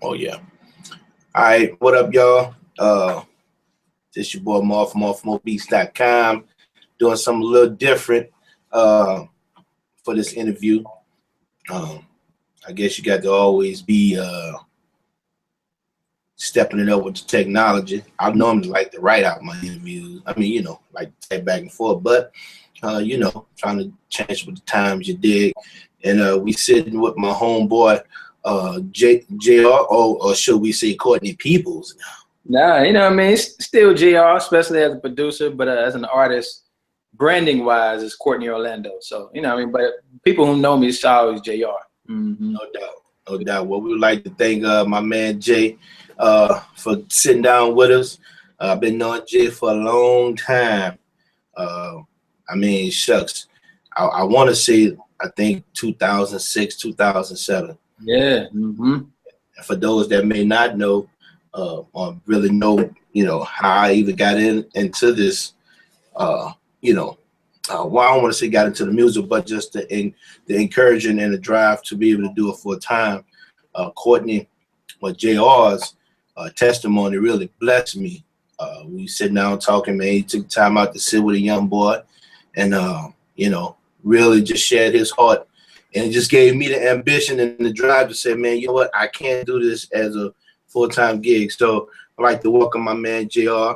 Oh yeah. All right, what up, y'all? This your boy Mar from MarFromMoBeats.com, doing something a little different for this interview. I guess you got to always be stepping it up with the technology. I normally like to write out my interviews. I mean, like type back and forth, but trying to change with the times, you dig. And we sitting with my homeboy JR, or should we say Courtney Peebles? Nah, what I mean? It's still JR, especially as a producer, but as an artist, branding wise, it's Courtney Orlando. So, what I mean? But people who know me, it's always JR. No doubt. No doubt. Well, we would like to thank my man Jay for sitting down with us. I've been knowing Jay for a long time. I mean, shucks. I want to say, I think 2006, 2007. Yeah. And for those that may not know, or really know, how I even got into this, well, I don't want to say got into the music, but just the encouraging and the drive to be able to do it for a time. Courtney, or JR's testimony really blessed me. We sitting down talking, man. He took time out to sit with a young boy and, really just shared his heart. And it just gave me the ambition and the drive to say, man, you know what? I can't do this as a full-time gig. So I'd like to welcome my man, JR,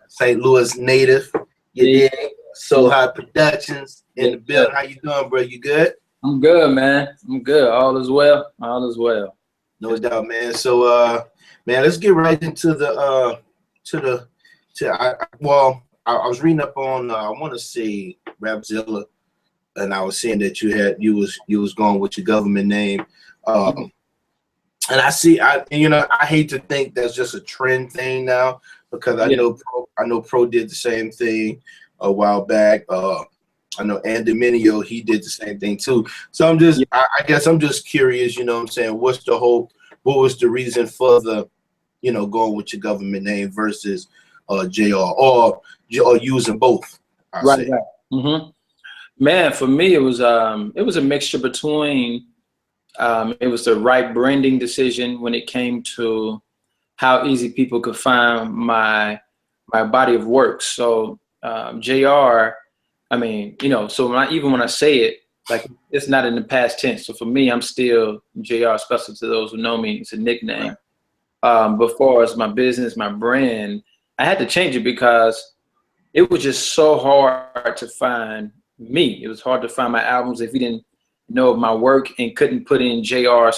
St. Louis native. Yeah. So High Productions in the building. How you doing, bro? You good? I'm good, man. I'm good. All is well. All is well. No doubt, man. So, man, let's get right into I was reading up on I want to say Rapzilla, and I was seeing that you was going with your government name, and I hate to think that's just a trend thing now, because I know Pro did the same thing a while back. I know Andy Mineo, he did the same thing too. So I guess I'm just curious, what I'm saying, what was the reason for the, going with your government name versus JR, or using both? Right. Man, for me, it was a mixture between, it was the right branding decision when it came to how easy people could find my body of work. So JR, I mean, so when I say it, like, it's not in the past tense. So for me, I'm still JR, especially to those who know me. It's a nickname. But far as my business, my brand, I had to change it because it was just so hard to find me. It was hard to find my albums if you didn't know of my work and couldn't put in JR/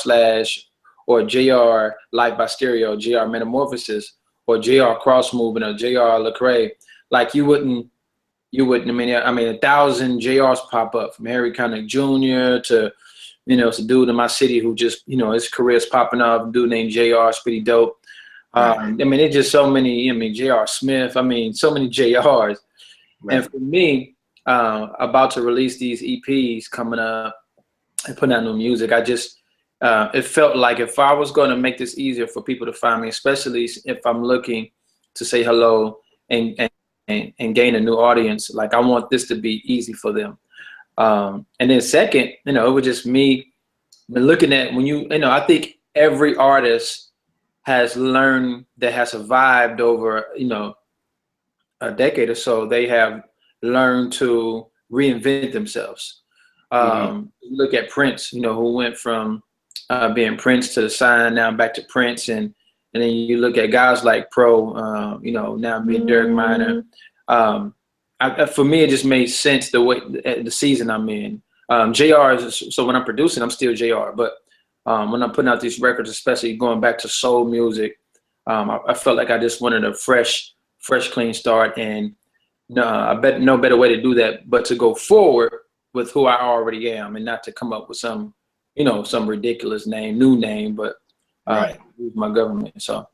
or JR Live by Stereo, JR Metamorphosis, or JR Cross Movement, or JR Lecrae. Like, you wouldn't. I mean, 1,000 JRs pop up, from Harry Connick Jr. to, it's a dude in my city who just, his career's popping off. A dude named JR is pretty dope. It's just so many. JR Smith. So many JRs. Right. And for me, about to release these EPs coming up and putting out new music, I just it felt like if I was going to make this easier for people to find me, especially if I'm looking to say hello and gain a new audience, like, I want this to be easy for them. And then second, it was just me looking at I think every artist has learned, that has survived over, a decade or so, they have learned to reinvent themselves. Look at Prince, who went from being Prince to the Sign, now back to Prince, and then you look at guys like Pro, now being Derek Minor. For me, it just made sense the season I'm in. JR so when I'm producing, I'm still JR, but when I'm putting out these records, especially going back to soul music, I felt like I just wanted a fresh, clean start, and I bet no better way to do that but to go forward with who I already am, and not to come up with some ridiculous new name, but use my government. So.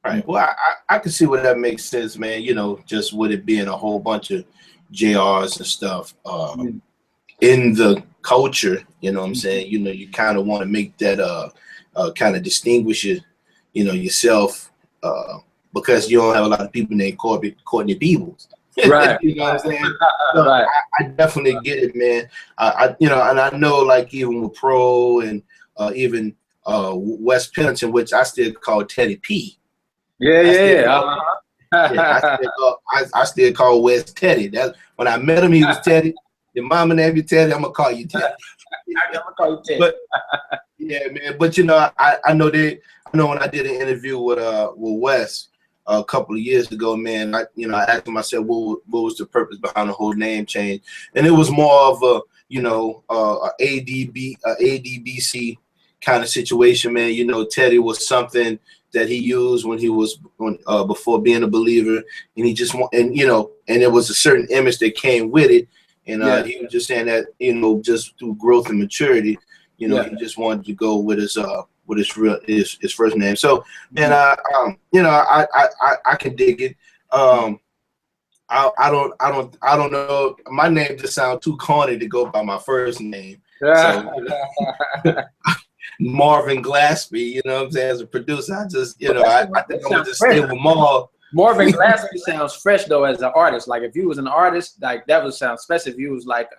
Right. Well, I can see where that makes sense, man. Just with it being a whole bunch of JRs and stuff in the culture, what I'm saying? You kind of want to make that kind of distinguish yourself, because you don't have a lot of people named Courtney Peebles. Right. You know what I'm saying? So right. I definitely get it, man. And I know, like, even with Pro and even West Pennington, which I still call Teddy P. Yeah. I still call West Teddy. That when I met him, he was Teddy. Your mama named you Teddy. I'm gonna call you Teddy. I'm gonna call you Teddy. But yeah, man. But you know, I know when I did an interview with Wes a couple of years ago, man. I asked him. I said, what was the purpose behind the whole name change? And it was more of a ADBC kind of situation, man. You know, Teddy was something that he used when he was before being a believer, and he just and it was a certain image that came with it. And he was just saying that, just through growth and maturity, he just wanted to go with his first name. So, man, I can dig it. I don't know. My name just sounds too corny to go by my first name. So, Marvin Glaspie, you know what I'm saying? As a producer, I just, I think I'm gonna just stay with Marv. Marvin Glaspie sounds fresh though as an artist. Like if you was an artist, like that would sound special. If you was like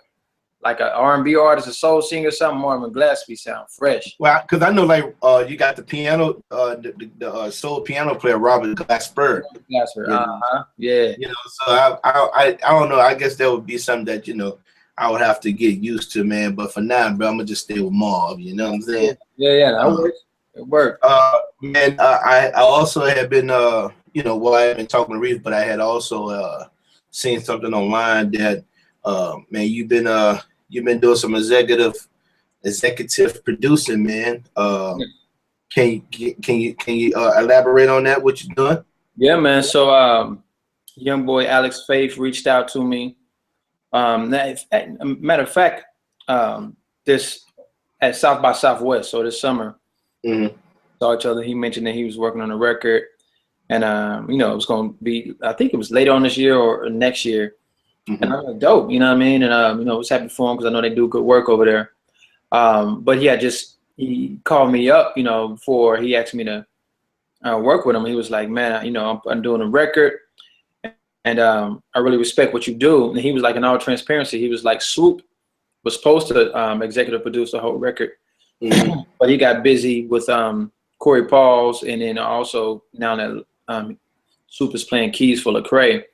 an R&B artist, a soul singer, or something, Marvin Glaspie sound fresh. Well, because I know like you got the piano, the soul piano player Robert Glasper. Yeah. So I don't know. I guess that would be something that I would have to get used to, man. But for now, bro, I'm gonna just stay with Marv. You know what I'm saying? Yeah, that works. It worked. Man, I also had been I had been talking to Reef, but I had also seen something online that man, you've been doing some executive producing, man. Can you elaborate on that? What you're doing? Yeah, man. So young boy Alex Faith reached out to me. Matter of fact, this at South by Southwest, so this summer, saw each other. He mentioned that he was working on a record, and it was going to be, I think it was later on this year or next year. And I was like, dope, you know what I mean? And I was happy for him because I know they do good work over there. But yeah, he called me up, before he asked me to work with him. He was like, man, I'm doing a record. And I really respect what you do. And he was like, in all transparency, he was like, Swoop was supposed to executive produce the whole record. But he got busy with Corey Pauls. And then also now that Swoop is playing keys for Lecrae,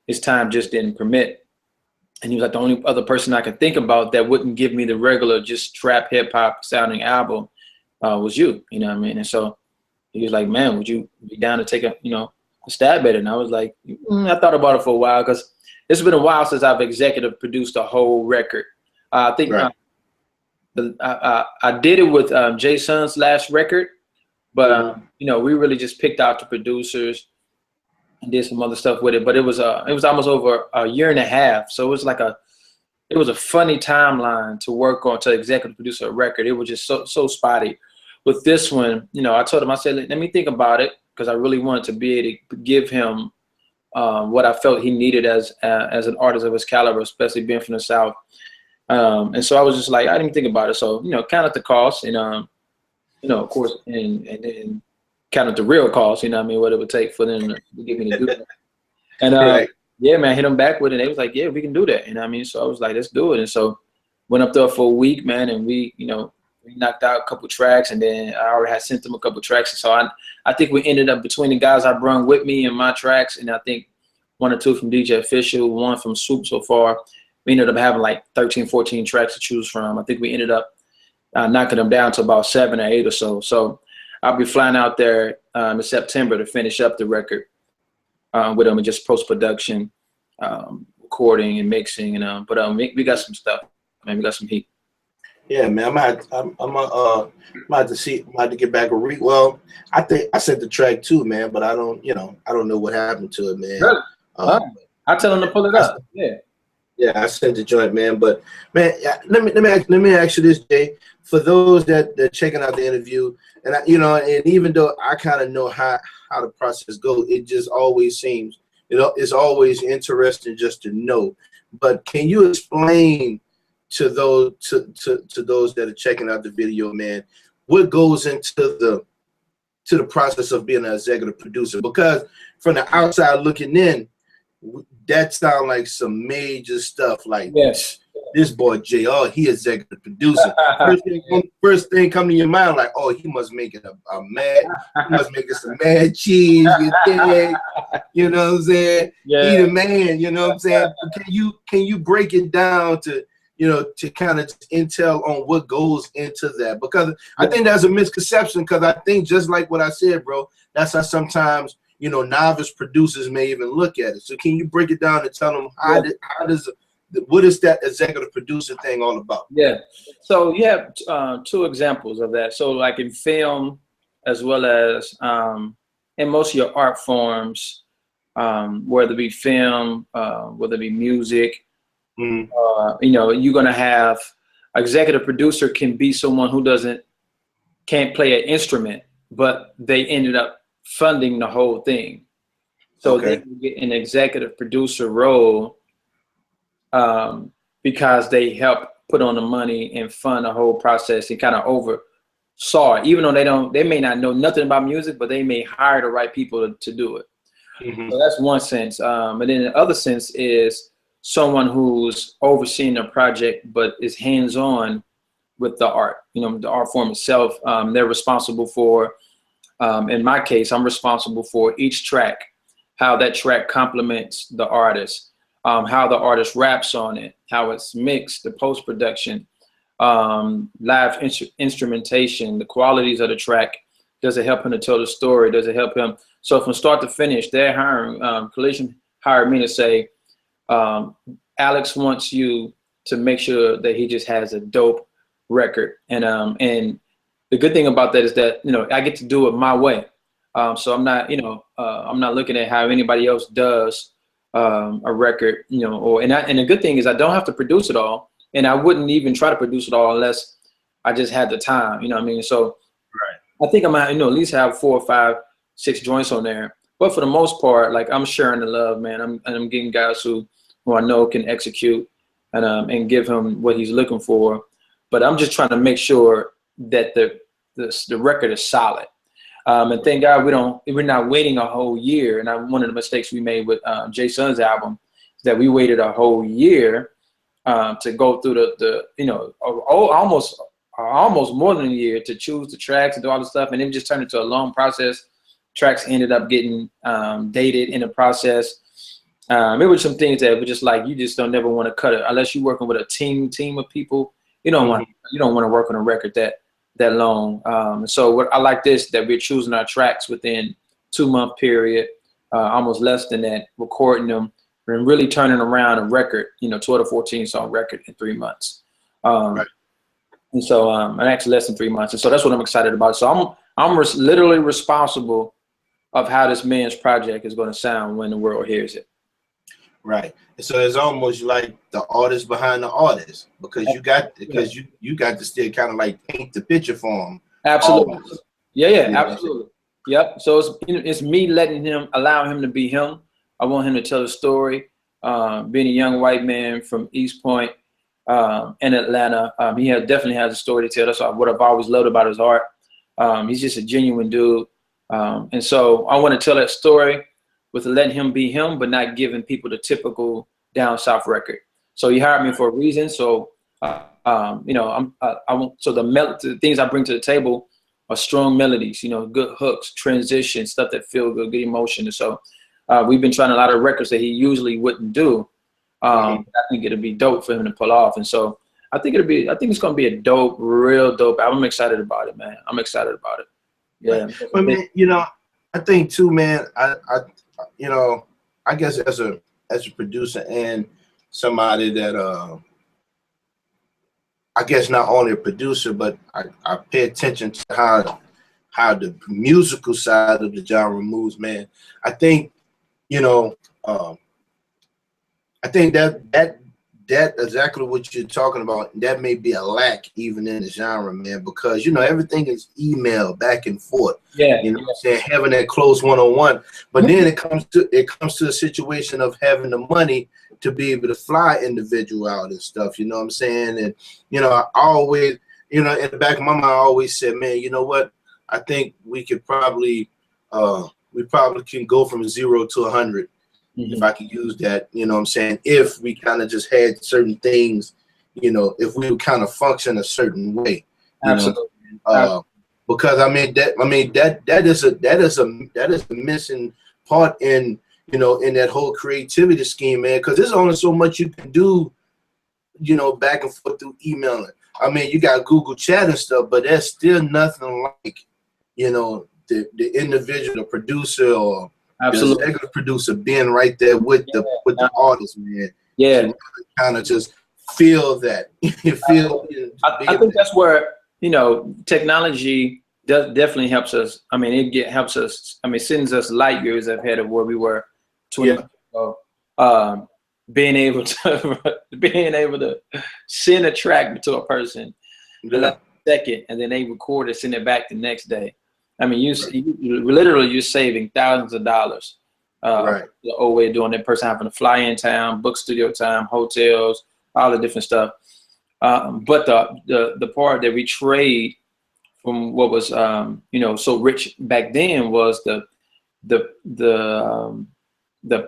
his time just didn't permit. And he was like, the only other person I could think about that wouldn't give me the regular just trap hip hop sounding album was you. You know what I mean? And so he was like, man, would you be down to take a stab at it? And I was like, I thought about it for a while because it's been a while since I've executive produced a whole record. I think I did it with Jay Sun's last record, but we really just picked out the producers and did some other stuff with it. But it was almost over a year and a half, so it was a funny timeline to work on to executive produce a record. It was just so spotty. With this one, I told him, I said, let me think about it, because I really wanted to be able to give him what I felt he needed as an artist of his caliber, especially being from the South. And so I was just like, I didn't think about it. So, count out the cost and, of course, and then count out the real cost, what it would take for them to get me to do that. And yeah, man, I hit them back with it. They was like, yeah, we can do that. So I was like, let's do it. And so went up there for a week, man, and we knocked out a couple tracks, and then I already had sent them a couple tracks. And so I think we ended up, between the guys I brought with me and my tracks, and I think 1 or 2 from DJ Official, 1 from Swoop so far, we ended up having like 13, 14 tracks to choose from. I think we ended up knocking them down to about 7 or 8 or so. So I'll be flying out there in September to finish up the record with them, and just post-production, recording and mixing. But we got some stuff, man. We got some heat. Yeah, man. I'm gonna have to get back a read. Well, I think I sent the track too, man, but I don't know what happened to it, man. Really? I'll tell him to pull it up. Yeah, I sent the joint, man. But man, let me ask you this, Jay. For those that checking out the interview, and and even though I kind of know how the process goes, it just always seems it's always interesting just to know. But can you explain to those that are checking out the video, man, what goes into the process of being an executive producer? Because from the outside looking in, that sounds like some major stuff. Like, yes, this boy JR, he executive producer. First thing come to your mind, like, oh, he must make it he must make it some mad cheese, you know what I'm saying? Yeah. He the man, you know what I'm saying? Can you break it down to, you know, to kind of intel on what goes into that? Because I think that's a misconception, because I think just like what I said, bro, that's how sometimes, you know, novice producers may even look at it. So can you break it down and tell them what is that executive producer thing all about? Yeah. So you have two examples of that. So like in film, as well as in most of your art forms, whether it be film, whether it be music, you know, you're gonna have executive producer can be someone who can't play an instrument, but they ended up funding the whole thing. So they can get an executive producer role because they help put on the money and fund the whole process and kind of oversaw it. Even though they may not know nothing about music, but they may hire the right people to do it. So that's one sense. And then the other sense is someone who's overseeing the project, but is hands-on with the art, you know, the art form itself. They're responsible for, in my case, I'm responsible for each track, how that track complements the artist, how the artist raps on it, how it's mixed, the post-production, live instrumentation, the qualities of the track. Does it help him to tell the story? Does it help him? So from start to finish, they're hiring, Collision hired me to say, Alex wants you to make sure that he just has a dope record. And the good thing about that is that, you know, I get to do it my way. So I'm not, you know, I'm not looking at how anybody else does a record, you know, and the good thing is I don't have to produce it all, and I wouldn't even try to produce it all unless I just had the time, you know what I mean? So I think I'm gonna, you know, at least have 4 or 5, 6 joints on there. But for the most part, like, I'm sharing the love, man. I'm getting guys who I know can execute and give him what he's looking for. But I'm just trying to make sure that the record is solid. And thank God we're not waiting a whole year. And one of the mistakes we made with Jay Sun's album is that we waited a whole year to go through the you know, almost more than a year to choose the tracks and do all the stuff, and it just turned into a long process. Tracks ended up getting dated in the process. It was some things that were just like, you just don't never want to cut it unless you're working with a team of people. You don't want to work on a record that long. So what I like this, that we're choosing our tracks within 2-month period, almost less than that, recording them and really turning around a record, you know, 12 to 14 song record in 3 months. And so, and actually less than 3 months. And so that's what I'm excited about. So I'm literally responsible of how this man's project is going to sound when the world hears it. Right. So it's almost like the artist behind the artist, because you got to still kind of like paint the picture for him. Absolutely. Always. Yeah, absolutely. Yep. So it's me allowing him to be him. I want him to tell a story. Being a young white man from East Point in Atlanta, he definitely has a story to tell. That's what I've always loved about his art. He's just a genuine dude. And so I want to tell that story with letting him be him, but not giving people the typical down south record. So he hired me for a reason. So, you know, so the things I bring to the table are strong melodies, you know, good hooks, transition, stuff that feel good, good emotion. And so we've been trying a lot of records that he usually wouldn't do. I think it'll be dope for him to pull off. And so I think it's going to be a dope, real dope album. I'm excited about it, man. I'm excited about it. Yeah. But man, you know, I think too, man, you know, I guess as a producer and somebody that I guess not only a producer, but I pay attention to how the musical side of the genre moves, man. I think, you know, I think that exactly what you're talking about, that may be a lack even in the genre, man, because, you know, everything is email back and forth. Yeah. You know what I'm saying? Having that close one-on-one. But then it comes to a situation of having the money to be able to fly individual out and stuff, you know what I'm saying? And, you know, I always, you know, in the back of my mind, I always said, man, you know what? I think we could probably can go from 0 to 100. If I could use that, you know what I'm saying, if we kind of just had certain things you know, if we would kind of function a certain way, you Absolutely. know, because that is a missing part in, you know, in that whole creativity scheme, man. Because there's only so much you can do, you know, back and forth through emailing. I mean, you got Google Chat and stuff, but there's still nothing like, you know, the individual, the producer or Absolutely. the executive producer being right there with the artist, man. Yeah. To really kind of just feel that. You feel. I think that's where, you know, technology definitely helps us. I mean, helps us. I mean, sends us light years ahead of where we were 20 years ago. Being able to send a track to a person in a second, and then they record it, send it back the next day. I mean, you're saving thousands of dollars. The old way of doing it, person having to fly in town, book studio time, hotels, all the different stuff. But the part that we trade from what was you know, so rich back then was the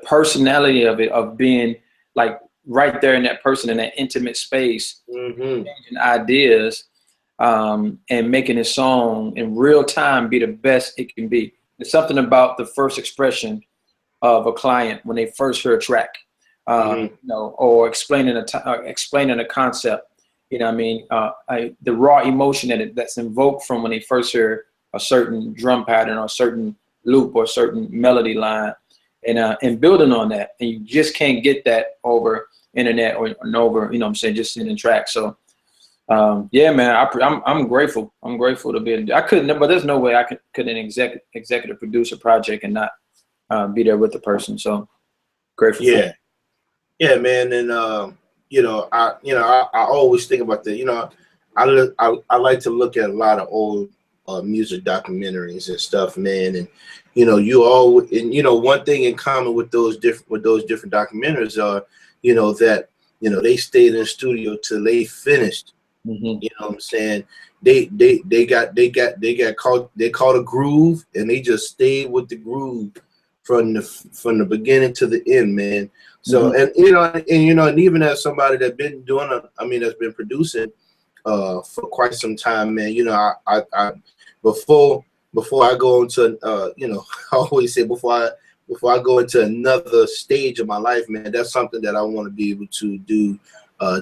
personality of it, of being like right there in that person in that intimate space, changing ideas, and making a song in real time be the best it can be. There's something about the first expression of a client when they first hear a track, you know, or explaining a concept. You know what I mean? The raw emotion that's invoked from when they first hear a certain drum pattern or a certain loop or a certain melody line, and building on that. And you just can't get that over internet or over, you know what I'm saying, just sending tracks. So yeah, man, I'm grateful. I'm grateful to be. I couldn't, but there's no way I could an executive produce a project and not be there with the person. So grateful. Yeah, yeah, man. And you know, I always think about that. You know, I like to look at a lot of old music documentaries and stuff, man. And you know, you know, one thing in common with those different documentaries are, you know, that, you know, they stayed in the studio till they finished. You know what I'm saying? They caught a groove, and they just stayed with the groove from the beginning to the end, man. So and even as somebody that's been doing that's been producing for quite some time, man. You know, I before I go into you know, I always say before I go into another stage of my life, man, that's something that I want to be able to do.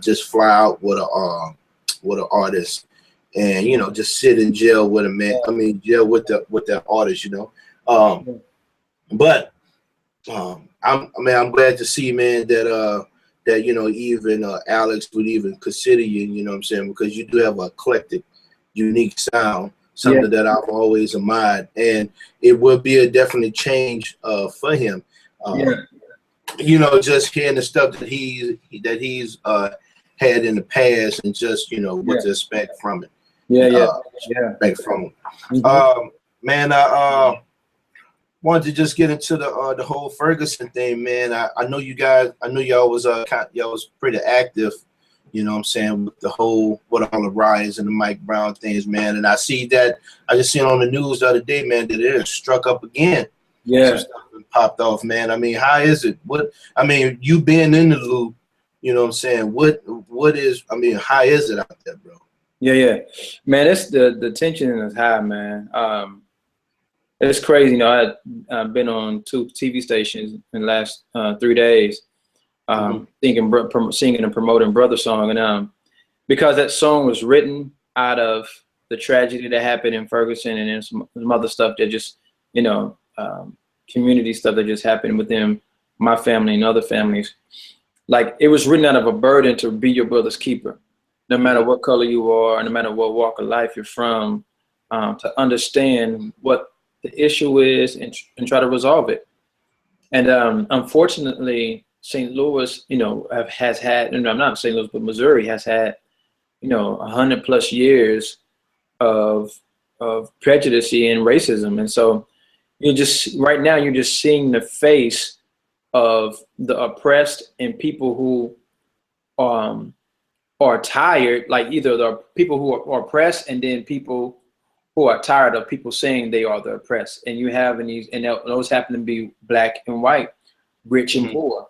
Just fly out with an artist, and you know, just sit in jail with a man. I mean, jail with that artist, you know. But I'm glad to see, man, that you know, even Alex would even consider you. You know what I'm saying? Because you do have an eclectic, unique sound, something that I've always admired, and it will be a definite change for him. You know, just hearing the stuff that he's had in the past, and just, you know, what to expect from it. Expect from him. Man, I wanted to just get into the whole Ferguson thing, man. I know y'all was pretty active, you know what I'm saying, with with all the riots and the Mike Brown things, man. And I just seen on the news the other day, man, that it struck up again. Some stuff popped off, man. I mean, how is it? You being in the loop, you know what I'm saying? How is it out there, bro? Yeah. Man, it's the tension is high, man. It's crazy. You know, I've been on 2 TV stations in the last 3 days, singing and promoting Brother Song. And because that song was written out of the tragedy that happened in Ferguson, and then some other stuff that just, you know, community stuff that just happened within my family and other families. Like, it was written out of a burden to be your brother's keeper, no matter what color you are, no matter what walk of life you're from, to understand what the issue is and try to resolve it. And unfortunately, St. Louis, you know, has had, and I'm not St. Louis, but Missouri has had, you know, 100+ years of prejudice and racism. And so right now you're just seeing the face of the oppressed and people who are tired, like either the people who are oppressed, and then people who are tired of people saying they are the oppressed. And you have those happen to be black and white, rich and poor.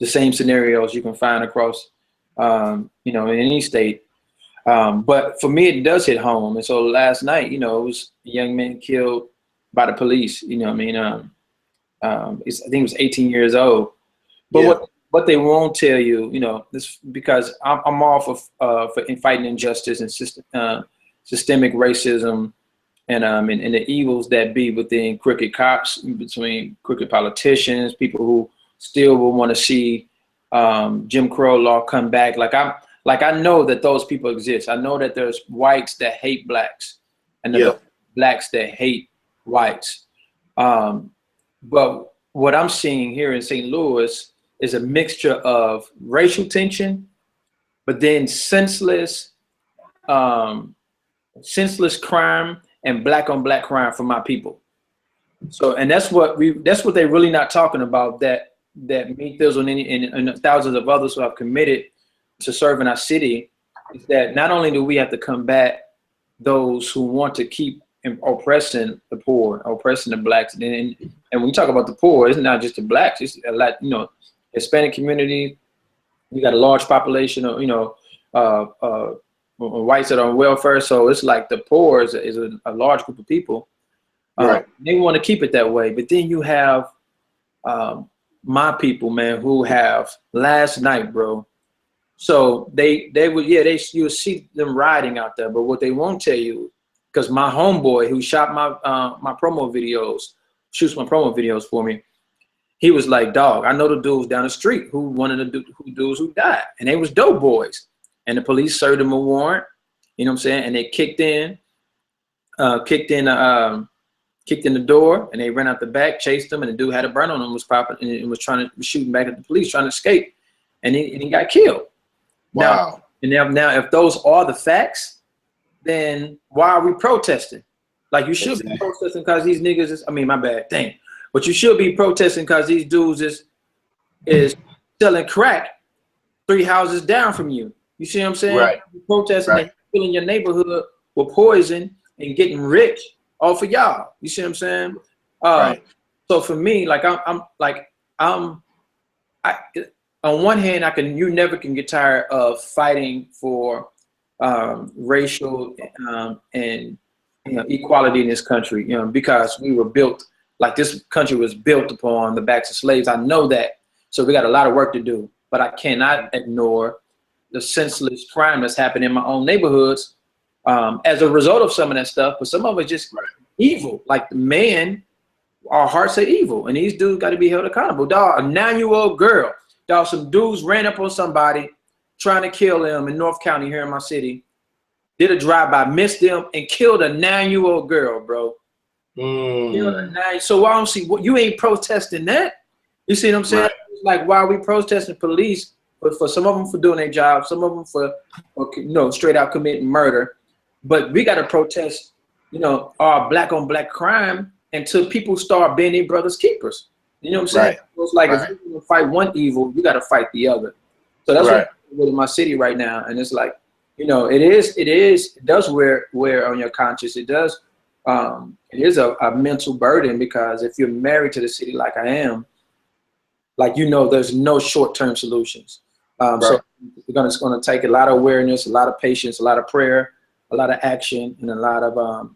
The same scenarios you can find across you know, in any state. But for me, it does hit home. And so last night, you know, it was a young man killed by the police. You know what I mean? I think it was 18 years old. But Yeah. what they won't tell you, you know, this because I'm all for fighting injustice and systemic racism and the evils that be within crooked cops, between crooked politicians, people who still will want to see Jim Crow law come back. Like I know that those people exist. I know that there's whites that hate blacks, and there's blacks that hate whites. But what I'm seeing here in St. Louis is a mixture of racial tension, but then senseless crime and black on black crime for my people. So, and that's what they're really not talking about, that me, Thizzle, and thousands of others who have committed to serving our city, is that not only do we have to combat those who want to keep oppressing the poor, oppressing the blacks, and when we talk about the poor, it's not just the blacks, it's a lot, you know, Hispanic community, we got a large population of, you know, whites that are on welfare. So it's like the poor is a large group of people. Right. They want to keep it that way. But then you have my people, man, who have last night, bro. So you'll see them riding out there. But what they won't tell you, because my homeboy who shot my promo videos, shoots my promo videos for me, he was like, dog, I know the dudes down the street who dudes who died, and they was dope boys. And the police served them a warrant, you know what I'm saying? And they kicked in the door, and they ran out the back, chased them, and the dude had a burn on him, was popping, and was shooting back at the police, trying to escape, and he got killed. Wow. Now, if those are the facts, then why are we protesting? Like, you should be protesting because these niggas my bad, dang. But you should be protesting because these dudes is selling crack 3 houses down from you. You see what I'm saying? Right. You're protesting and filling your neighborhood with poison and getting rich off of y'all. You see what I'm saying? Right. So for me, like on one hand, you never can get tired of fighting for racial and equality in this country, because we were built, like this country was built upon the backs of slaves. I know that. So we got a lot of work to do, but I cannot ignore the senseless crime that's happening in my own neighborhoods as a result of some of that stuff. But some of it just evil. Like, man, our hearts are evil, and these dudes got to be held accountable. Dog, a 9-year-old girl, dog, some dudes ran up on somebody trying to kill them in North County here in my city, did a drive-by, missed them, and killed a 9-year-old girl, bro. So I don't see what you ain't protesting that. You see what I'm saying? Right. Like, why are we protesting police? But for some of them for doing their job, some of them for straight out committing murder. But we got to protest, our black on black crime until people start being their brother's keepers. You know what I'm saying? Right. So it's like, if you're gonna fight one evil, you got to fight the other. So that's what I'm doing in my city right now. And it's like, it does wear on your conscience. It does. It is a mental burden, because if you're married to the city like I am, there's no short-term solutions. So it's going to take a lot of awareness, a lot of patience, a lot of prayer, a lot of action, and a lot of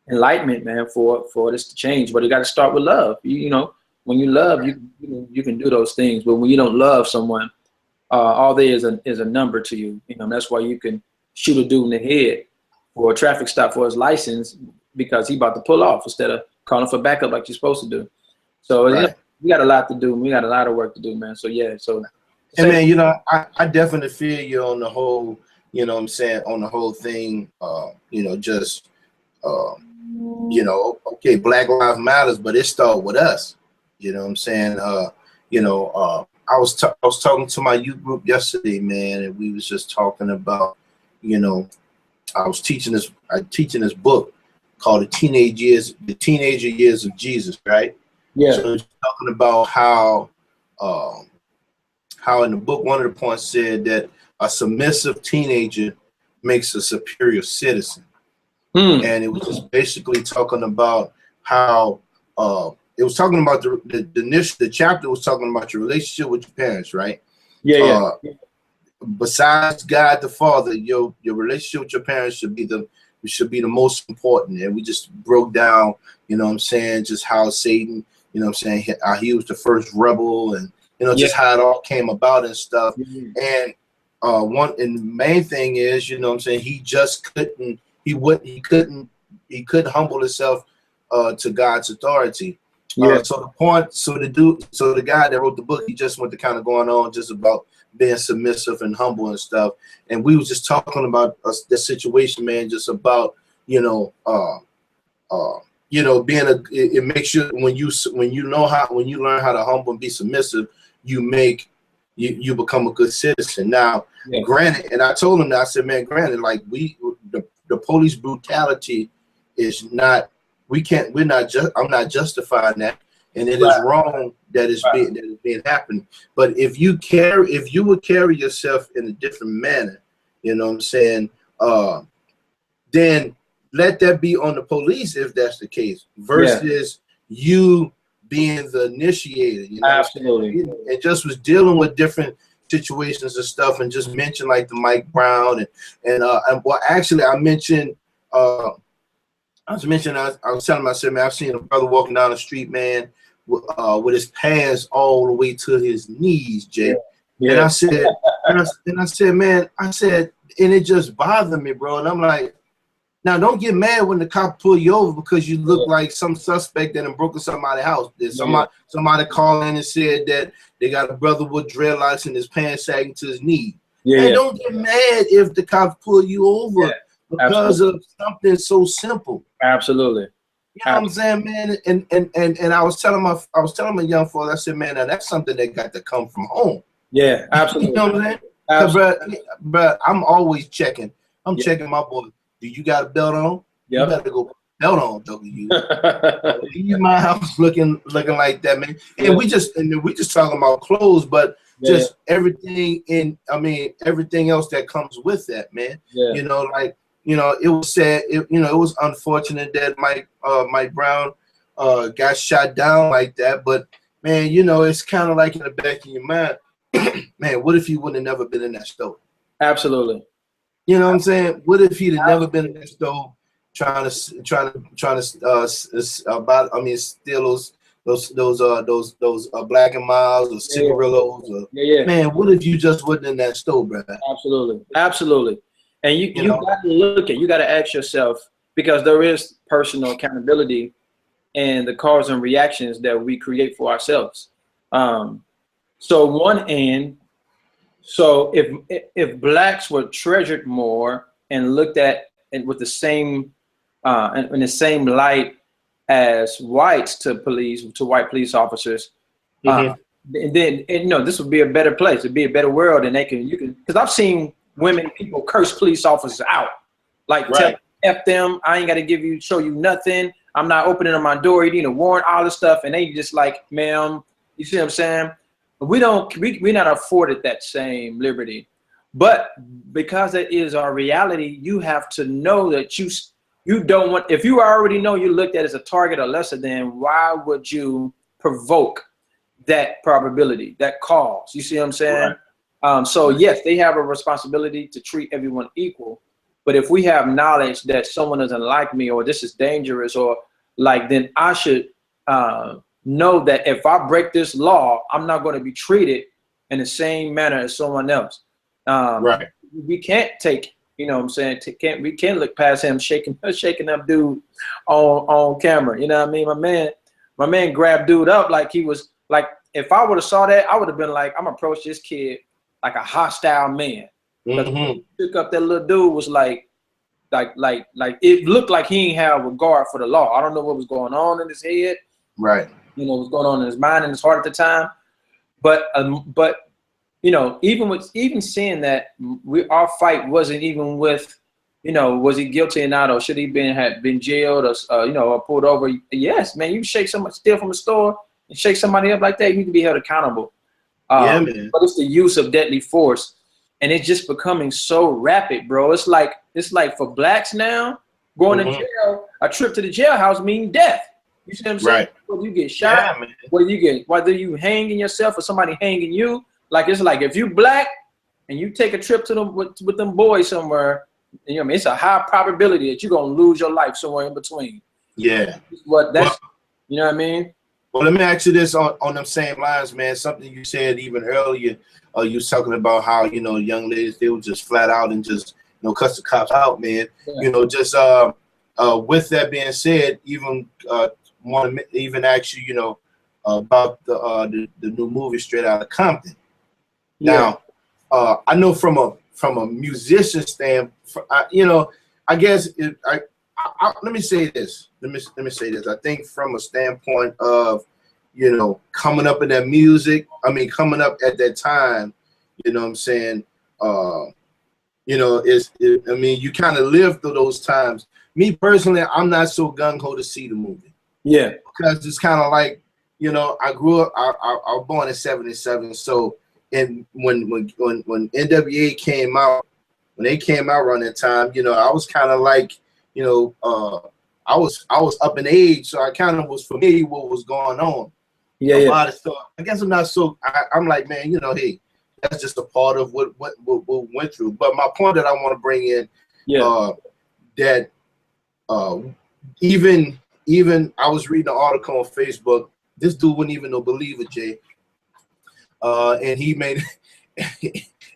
enlightenment, man, for this to change. But it got to start with love. When you love, you can do those things. But when you don't love someone, all there is a number to you. That's why you can shoot a dude in the head for a traffic stop for his license, because he about to pull off instead of calling for backup like you're supposed to do. So we got a lot to do. We got a lot of work to do, man. So yeah. So. And man, I definitely feel you on the whole. On the whole thing. Okay, Black Lives Matters, but it started with us. You know what I'm saying? I was talking to my youth group yesterday, man, and we was just talking about, I'm teaching this book called The Teenager Years of Jesus, right? Yeah. So it's talking about how in the book, one of the points said that a submissive teenager makes a superior citizen. And it was just basically talking about how it was talking about the chapter was talking about your relationship with your parents, right? Yeah. besides God the Father, your relationship with your parents should be the most important. And we just broke down, you know what I'm saying, just how Satan, you know what I'm saying, how he was the first rebel, and you know, just how it all came about and stuff. And the main thing is, you know what I'm saying, he just couldn't humble himself to God's authority. So the guy that wrote the book, he just went to kind of going on just about being submissive and humble and stuff. And we was just talking about the situation, man, just about, you know, being it makes you, when you learn how to humble and be submissive, you become a good citizen. Now, granted, and I told him that, I said, man, granted, like the police brutality is not, I'm not justifying that, and it is wrong that it's being happening. But if you would carry yourself in a different manner, you know what I'm saying, then let that be on the police if that's the case, versus you being the initiator. You know, absolutely. And just was dealing with different situations and stuff, and just mentioned like the Mike Brown and well, actually, I mentioned. I was telling myself, man, I've seen a brother walking down the street, man, with his pants all the way to his knees, Jay. And I said, man, and it just bothered me, bro. And I'm like, now don't get mad when the cop pull you over because you look like some suspect that broke into somebody's house. There's somebody called in and said that they got a brother with dreadlocks and his pants sagging to his knee. And don't get mad if the cops pull you over. Because of something so simple. Absolutely. You know what I'm saying, man? And I was telling my young father, I said, man, now that's something that got to come from home. Yeah, absolutely. You know what I'm saying? Absolutely. Bro, I'm always checking. I'm checking my boy. Do you got a belt on? You better go put a belt on, W. Leave my house looking like that, man. And we just talking about clothes, but just everything everything else that comes with that, man. You know, like, you know, it was sad. It was unfortunate that Mike Brown got shot down like that. But man, you know, it's kind of like in the back of your mind, man, what if he would have never been in that store? Absolutely. You know what I'm saying? What if he'd have never been in that store trying to steal those Black and Miles or cigarillos? Man, what if you just wasn't in that store, brother? Absolutely. And you got to you got to ask yourself, because there is personal accountability and the cause and reactions that we create for ourselves. So one end, so if blacks were treasured more and looked at with the same in the same light as whites to white police officers, then this would be a better place. It'd be a better world, and because I've seen people curse police officers out, like tell F them, I ain't got to show you nothing. I'm not opening up my door. You need a warrant, all this stuff, and they just like, ma'am, you see what I'm saying? We're not afforded that same liberty, but because that is our reality, you have to know that you don't want. If you already know you're looked at as a target or lesser than, why would you provoke that probability, that cause? You see what I'm saying? So yes, they have a responsibility to treat everyone equal. But if we have knowledge that someone doesn't like me, or this is dangerous, or like, then I should know that if I break this law, I'm not going to be treated in the same manner as someone else. We can't take, you know what I'm saying? We can't look past him shaking up dude on camera. You know what I mean? My man grabbed dude up like he was like, if I would have saw that, I would have been like, I'm gonna approach this kid like a hostile man. Took up that little dude was like it looked like he ain't have regard for the law. I don't know what was going on in his head. You know, what's going on in his mind and his heart at the time. But you know, even seeing that, our fight wasn't even with, you know, was he guilty or not, or should he have been jailed or or pulled over? Yes, man, you shake somebody, steal from a store and shake somebody up like that, you need to be held accountable. Man. But it's the use of deadly force, and it's just becoming so rapid, bro. It's like for blacks now, going to jail, a trip to the jailhouse means death. You see what I'm saying? Whether you get shot, whether you hanging yourself or somebody hanging you, like it's like if you black, and you take a trip to them with them boys somewhere, you know what I mean, it's a high probability that you're gonna lose your life somewhere in between. Yeah. What that's, you know what I mean? Well, let me ask you this on them same lines, man. Something you said even earlier. You was talking about how, you know, young ladies, they would just flat out and just, you know, cuss the cops out, man. Yeah. You know, just with that being said, even want to even ask you, you know, about the new movie Straight Outta Compton. Yeah. Now, I know from a musician standpoint, you know, I guess let me say this. Let me say this. I think from a standpoint of, you know, coming up in that music, I mean, coming up at that time, you know what I'm saying? You know, I mean, you kind of live through those times. Me personally, I'm not so gung-ho to see the movie. Yeah. Because it's kind of like, you know, I grew up, I was born in '77. So, and when NWA came out, when they came out around that time, you know, I was kind of like, you know, I was up in age, so I kind of was familiar with what was going on. Yeah, a lot of stuff. I guess I'm not so. I'm like, man, you know, hey, that's just a part of what went through. But my point that I want to bring in, that even I was reading an article on Facebook. This dude wouldn't even believe it, Jay. And he made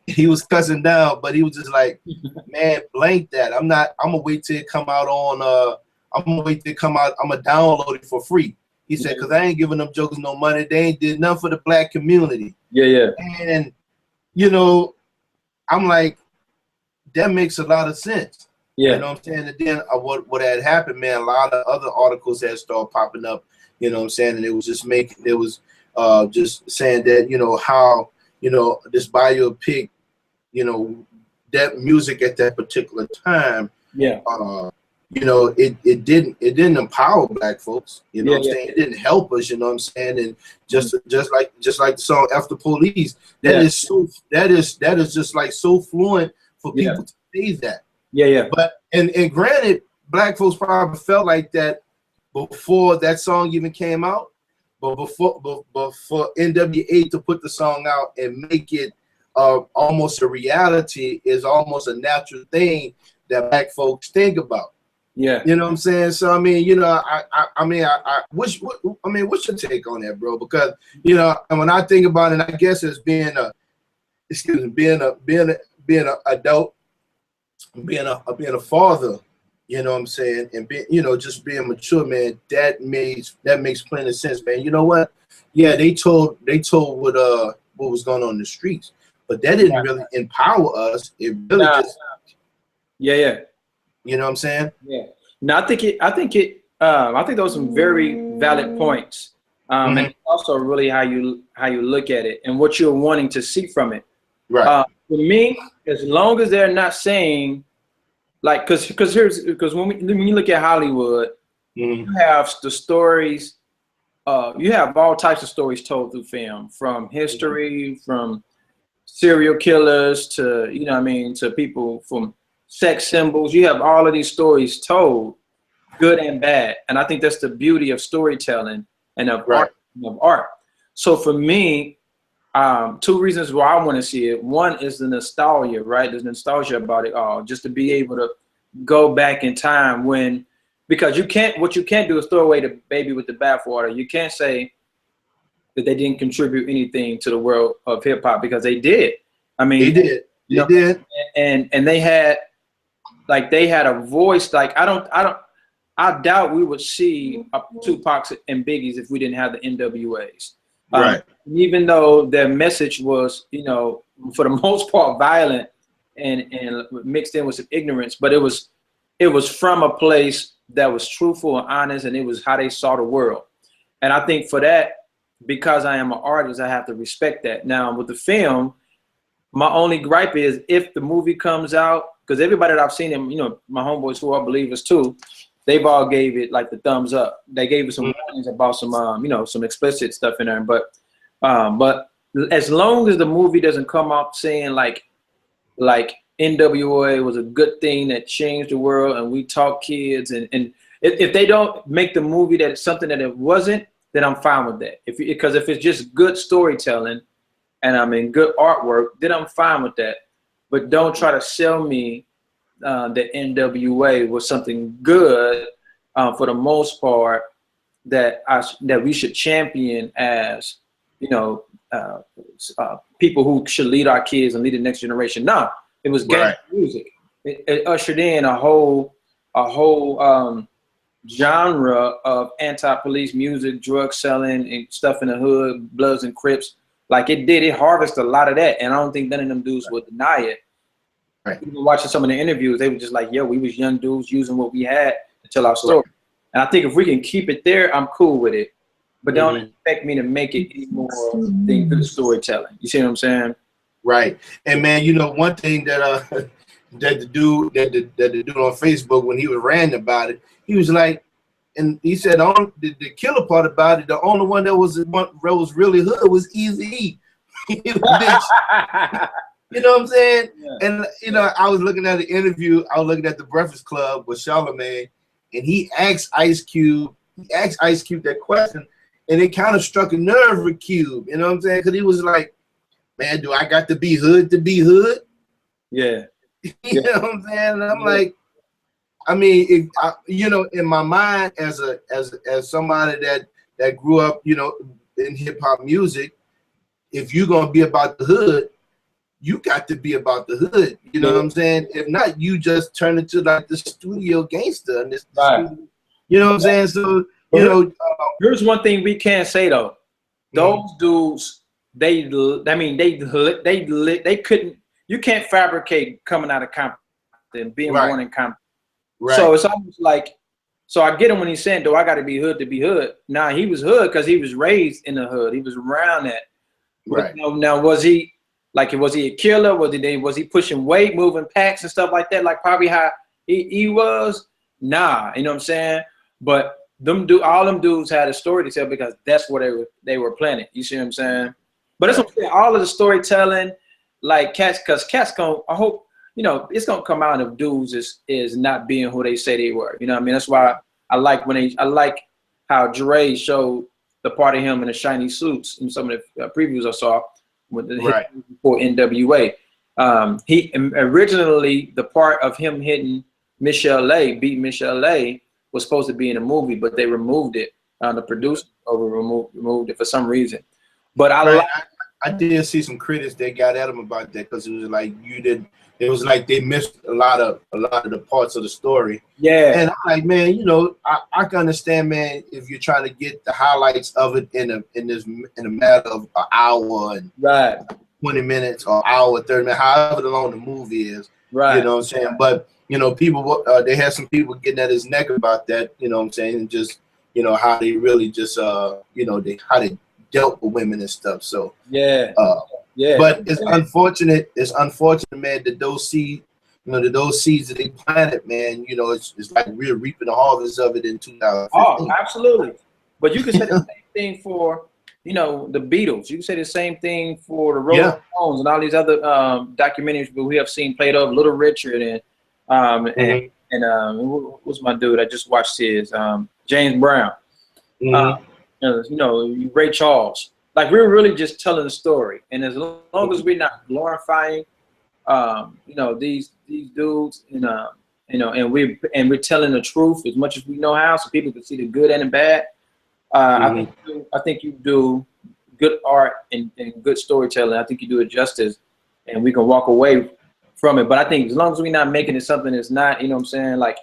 he was cussing down, but he was just like, man, blank that. I'm gonna wait till it come out on. I'm gonna wait till it come out. I'm gonna download it for free. He said, because I ain't giving them jokers no money. They ain't did nothing for the black community. Yeah, yeah. And, you know, I'm like, that makes a lot of sense. Yeah. You know what I'm saying? And then what had happened, man, a lot of other articles had started popping up, you know what I'm saying? And it was just just saying that, you know, how, you know, this biopic, you know, that music at that particular time, yeah, you know, it didn't empower black folks, you know what I'm saying? It didn't help us, you know what I'm saying? And just like the song After Police, that is just like so fluent for people to say that. Yeah, yeah. But and granted, black folks probably felt like that before that song even came out. But before NWA to put the song out and make it almost a reality is almost a natural thing that black folks think about. Yeah, you know what I'm saying. So I mean, you know, what's your take on that, bro? Because you know, and when I think about it, I guess it's being an adult, being a father. You know what I'm saying, and you know, just being mature, man. That makes plenty of sense, man. You know what? Yeah, they told what was going on in the streets, but that didn't really empower us. It really just You know what I'm saying? Yeah. No, I think those are some very valid points. And also really how you look at it and what you're wanting to see from it. Right. For me, as long as they're not saying like, because when you look at Hollywood, you have the stories. You have all types of stories told through film, from history, from serial killers to, you know what I mean, to people from sex symbols. You have all of these stories told, good and bad. And I think that's the beauty of storytelling and of art. So for me, two reasons why I want to see it. One is the nostalgia, right? There's nostalgia about it all, just to be able to go back in time because what you can't do is throw away the baby with the bathwater. You can't say that they didn't contribute anything to the world of hip hop, because they did. I mean, they did. They did. And they had a voice. Like I doubt we would see Tupac's and Biggie's if we didn't have the NWAs. Right. Even though their message was, you know, for the most part violent and mixed in with some ignorance, but it was from a place that was truthful and honest, and it was how they saw the world. And I think for that, because I am an artist, I have to respect that. Now with the film, my only gripe is if the movie comes out, because everybody that I've seen them, you know, my homeboys who are believers too, they've all gave it like the thumbs up. They gave it some warnings about some, you know, some explicit stuff in there. But as long as the movie doesn't come out saying like NWA was a good thing that changed the world and we taught kids, and if they don't make the movie that it's something that it wasn't, then I'm fine with that. Because if it's just good storytelling, and I'm in good artwork, then I'm fine with that. But don't try to sell me that NWA was something good for the most part that we should champion as, you know, people who should lead our kids and lead the next generation. No, it was gangster music. It ushered in a whole genre of anti-police music, drug selling, and stuff in the hood, Bloods and Crips. Like it harvested a lot of that, and I don't think none of them dudes would deny it. Right. Even watching some of the interviews, they were just like, "Yo, we was young dudes using what we had to tell our story." Right. And I think if we can keep it there, I'm cool with it. But don't expect me to make it any more than good storytelling. You see what I'm saying? Right. And man, you know, one thing that that the dude on Facebook, when he was ranting about it, he was like, and he said on the killer part about it, the only one that was really hood was Eazy-E. You know what I'm saying? Yeah. And you know, I was looking at the interview, I was looking at the Breakfast Club with Charlamagne, and he asked Ice Cube that question, and it kind of struck a nerve with Cube. You know what I'm saying? Because he was like, "Man, do I got to be hood to be hood?" Yeah. You know what I'm saying? And I'm like, I mean, if you know, in my mind, as somebody that grew up, you know, in hip hop music, if you're gonna be about the hood, you got to be about the hood. You know what I'm saying? If not, you just turn into like the studio gangster. And this, you know what I'm saying? So you know, here's one thing we can't say though. Those dudes, they couldn't. You can't fabricate coming out of Compton, being born in Compton. Right. So it's almost like, so I get him when he's saying, "Do I got to be hood to be hood?" Nah, he was hood because he was raised in the hood. He was around that. Right. Now was he a killer? Was he pushing weight, moving packs and stuff like that? Like probably how he was? Nah, you know what I'm saying? But all them dudes had a story to tell because that's what they were planning. You see what I'm saying? But that's what I'm saying. All of the storytelling, like cats gonna, I hope, you know, it's gonna come out of dudes is not being who they say they were. You know what I mean? That's why I like how Dre showed the part of him in the shiny suits in some of the previews I saw with the hit before NWA. He originally, the part of him hitting beating Michelle A was supposed to be in a movie, but they removed it. The producer removed it for some reason. But I did see some critics that got at him about that because it was like it was like they missed a lot of the parts of the story. Yeah. And I'm like, man, you know, I can understand, man, if you're trying to get the highlights of it in a matter of an hour and 20 minutes or hour 30 minutes, however long the movie is. Right. You know what I'm saying? But you know, people they had some people getting at his neck about that, you know what I'm saying, and just, you know, how they really just you know, how they dealt with women and stuff. So but it's unfortunate, man, that those seeds, you know, those seeds that they planted, man, you know, it's like we're reaping the harvest of it in 2015. Oh, absolutely. But you can say the same thing for, you know, the Beatles. You can say the same thing for the Rolling Stones and all these other documentaries that we have seen played of Little Richard and what's my dude? I just watched his James Brown. You know, Ray Charles. Like we're really just telling the story, and as long as we're not glorifying, you know, these dudes, and you know, and we're telling the truth as much as we know how, so people can see the good and the bad. I think you do good art and good storytelling. I think you do it justice, and we can walk away from it. But I think as long as we're not making it something that's not, you know what I'm saying, like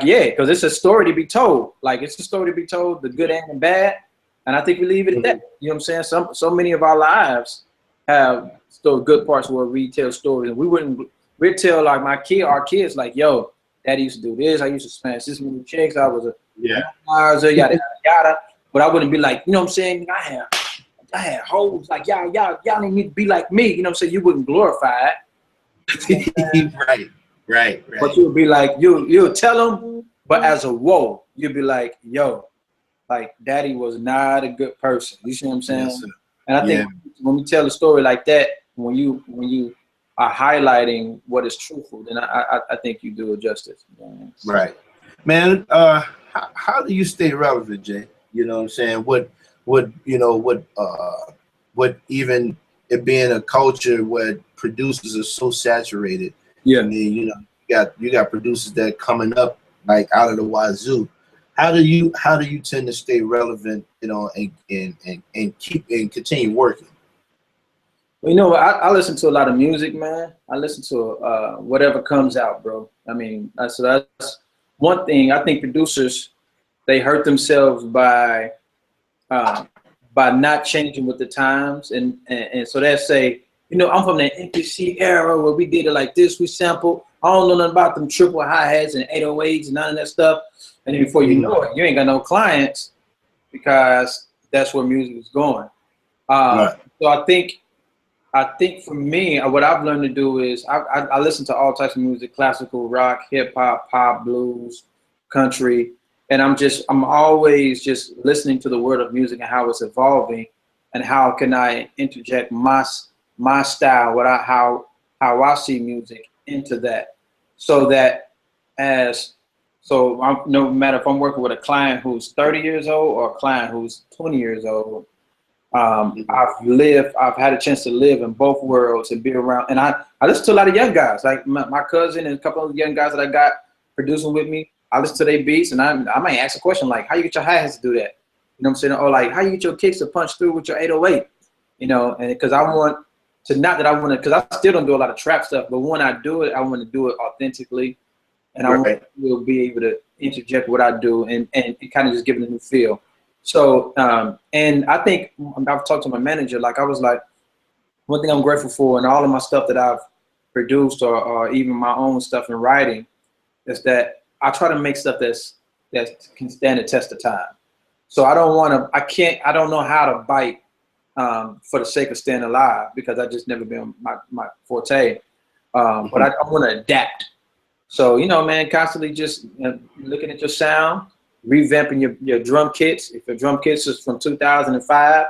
yeah, because it's a story to be told. Like it's a story to be told, the good and the bad. And I think we leave it at that. You know what I'm saying? So many of our lives have still good parts where we tell stories, and we'd tell like our kids like, "Yo, Daddy used to do this. I used to smash this many chicks. I was a yada yada." But I wouldn't be like, you know what I'm saying? I had hoes like y'all didn't need to be like me. You know what I'm saying? You wouldn't glorify it. Right. But you'll be like, you'll tell them, but as a whoa, you'll be like, yo, like Daddy was not a good person. You see what I'm saying? Yes, and I think when we tell a story like that, when you are highlighting what is truthful, then I think you do it justice. Right, man. How do you stay relevant, Jay? You know what I'm saying? What even it being a culture where producers are so saturated. Yeah. I mean, you know, you got producers that are coming up like out of the wazoo. How do you tend to stay relevant, you know, and keep and continue working? Well, you know, I listen to a lot of music, man. I listen to whatever comes out, bro. I mean, so that's one thing. I think producers, they hurt themselves by not changing with the times, and so they say, you know, I'm from the MPC era where we did it like this. We sampled. I don't know nothing about them triple hi-hats and 808s and none of that stuff. And then before you know it, you ain't got no clients because that's where music is going. Right. So I think for me, what I've learned to do is I listen to all types of music: classical, rock, hip hop, pop, blues, country, and I'm always just listening to the world of music and how it's evolving, and how can I interject my style, how I see music into that, so that no matter if I'm working with a client who's 30 years old or a client who's 20 years old. I've had a chance to live in both worlds and be around, and I listen to a lot of young guys, like my cousin and a couple of young guys that I got producing with me. I listen to their beats, and I might ask a question like, how you get your hi-hats to do that? You know what I'm saying? Or like, how you get your kicks to punch through with your 808? You know, and because I want to, not that I want to, because I still don't do a lot of trap stuff, but when I do it, I want to do it authentically, and I want to be able to interject what I do and kind of just give it a new feel. So, and I think I've talked to my manager, like I was like, one thing I'm grateful for and all of my stuff that I've produced or even my own stuff in writing is that I try to make stuff that can stand the test of time. So I don't know how to bite for the sake of staying alive, because I just never been my forte. But I want to adapt. So, you know, man, constantly just looking at your sound, revamping your drum kits. If your drum kits is from 2005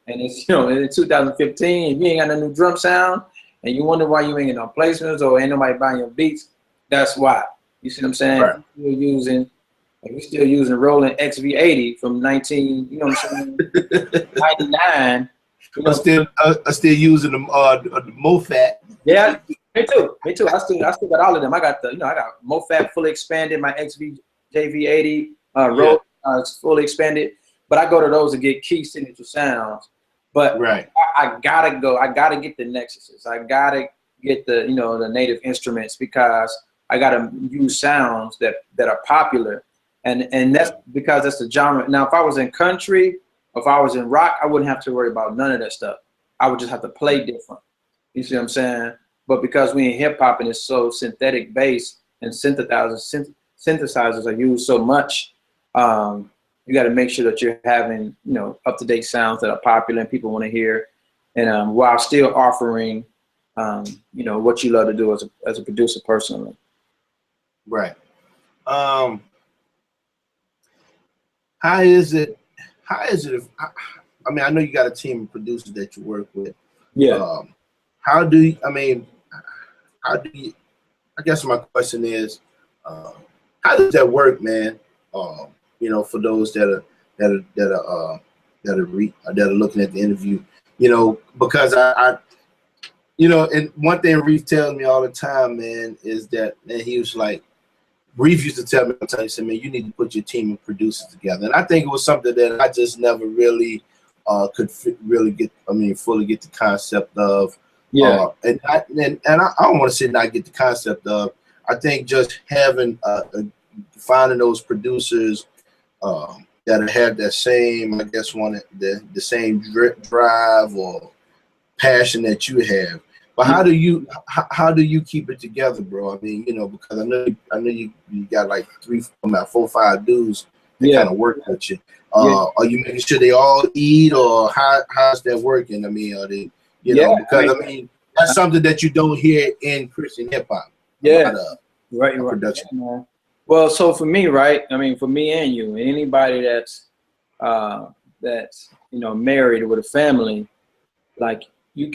and it's, you know, in 2015, if you ain't got no new drum sound and you wonder why you ain't getting no placements or ain't nobody buying your beats, that's why. You see what I'm saying? Right. We're still using Roland XV80 from 99. You know, I'm still using the MoFat. Yeah, me too. I still got all of them. I got I got MoFat fully expanded, my JV80 Roland it's fully expanded, but I go to those to get key signature sounds. But I gotta get the Nexuses. I gotta get the the native instruments, because I gotta use sounds that are popular, and that's because that's the genre. Now, if I was in country, or if I was in rock, I wouldn't have to worry about none of that stuff. I would just have to play different. You see what I'm saying? But because we in hip hop and it's so synthetic based and synthesizers are used so much, you got to make sure that you're having up to date sounds that are popular and people want to hear, and while still offering what you love to do as a producer personally. Right. How is it? If I mean, I know you got a team of producers that you work with. Yeah. How do you? I guess my question is, how does that work, man? For those that are looking at the interview, because I and one thing Reef tells me all the time, man, is that, man, he was like, Reef used to tell me all the time, he said, man, you need to put your team of producers together. And I think it was something that I just never really fully get the concept of. Yeah. And I don't want to say not get the concept of. I think just having finding those producers that have that same, I guess, the same drive or passion that you have. But how do you keep it together, bro? I mean, because I know you got like 4 or 5 dudes that kind of work with you. Are you making sure they all eat, or how's that working? I mean, are they, because I mean that's something that you don't hear in Christian hip hop. Yeah, right. Production. Yeah. Well, so for me, right? I mean, for me and you, and anybody that's married or with a family, like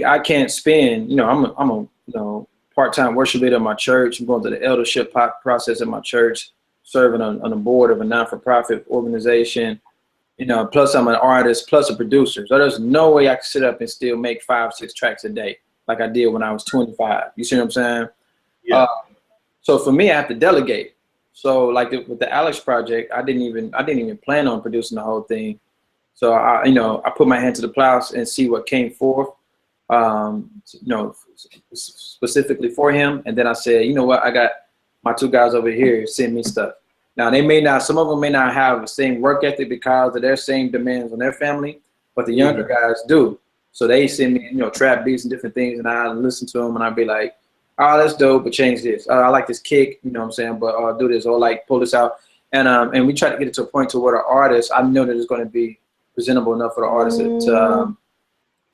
I can't spend. I'm a part-time worship leader at my church. I'm going through the eldership process at my church, serving on the board of a non-for-profit organization. You know, plus I'm an artist, plus a producer. So there's no way I could sit up and still make 5, 6 tracks a day like I did when I was 25. You see what I'm saying? Yeah. So for me, I have to delegate. So like with the Alex project, I didn't even plan on producing the whole thing. So I put my hand to the plow and see what came forth, specifically for him. And then I said, you know what, I got my 2 guys over here send me stuff. Now some of them may not have the same work ethic because of their same demands on their family, but the younger guys do. So they send me, trap beats and different things, and I listen to them and I'd be like, oh, that's dope, but change this. I like this kick, you know what I'm saying, but do this, or like pull this out. And we try to get it to a point to where the artist, I know that it's going to be presentable enough for the artist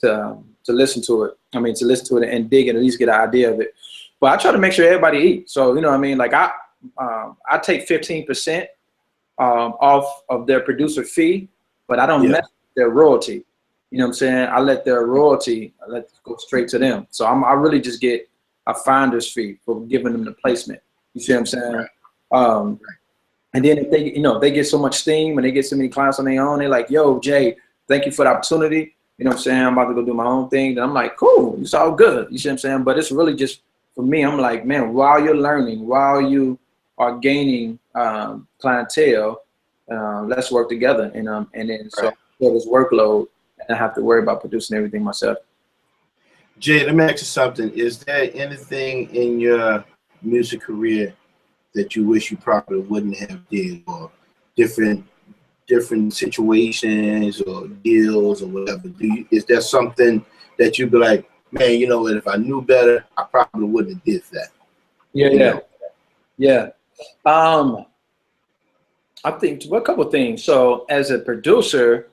to listen to it. I mean, to listen to it and dig and at least get an idea of it. But I try to make sure everybody eats. So, you know what I mean? Like I take 15% off of their producer fee, but I don't mess with their royalty. You know what I'm saying? I let their royalty, let it go straight to them. So I really just get a finder's fee for giving them the placement. You see what I'm saying? Right. And then if they get so much steam and they get so many clients on their own, they're like, yo, Jay, thank you for the opportunity. You know what I'm saying? I'm about to go do my own thing. And I'm like, cool, it's all good. You see what I'm saying? But it's really just, for me, I'm like, man, while you're learning, while you are gaining clientele, let's work together. And then so this workload, and I have to worry about producing everything myself. Jay, let me ask you something. Is there anything in your music career that you wish you probably wouldn't have did, or different situations or deals or whatever? Is there something that you'd be like, man, you know what, if I knew better, I probably wouldn't have did that? Yeah. I think a couple of things. So as a producer,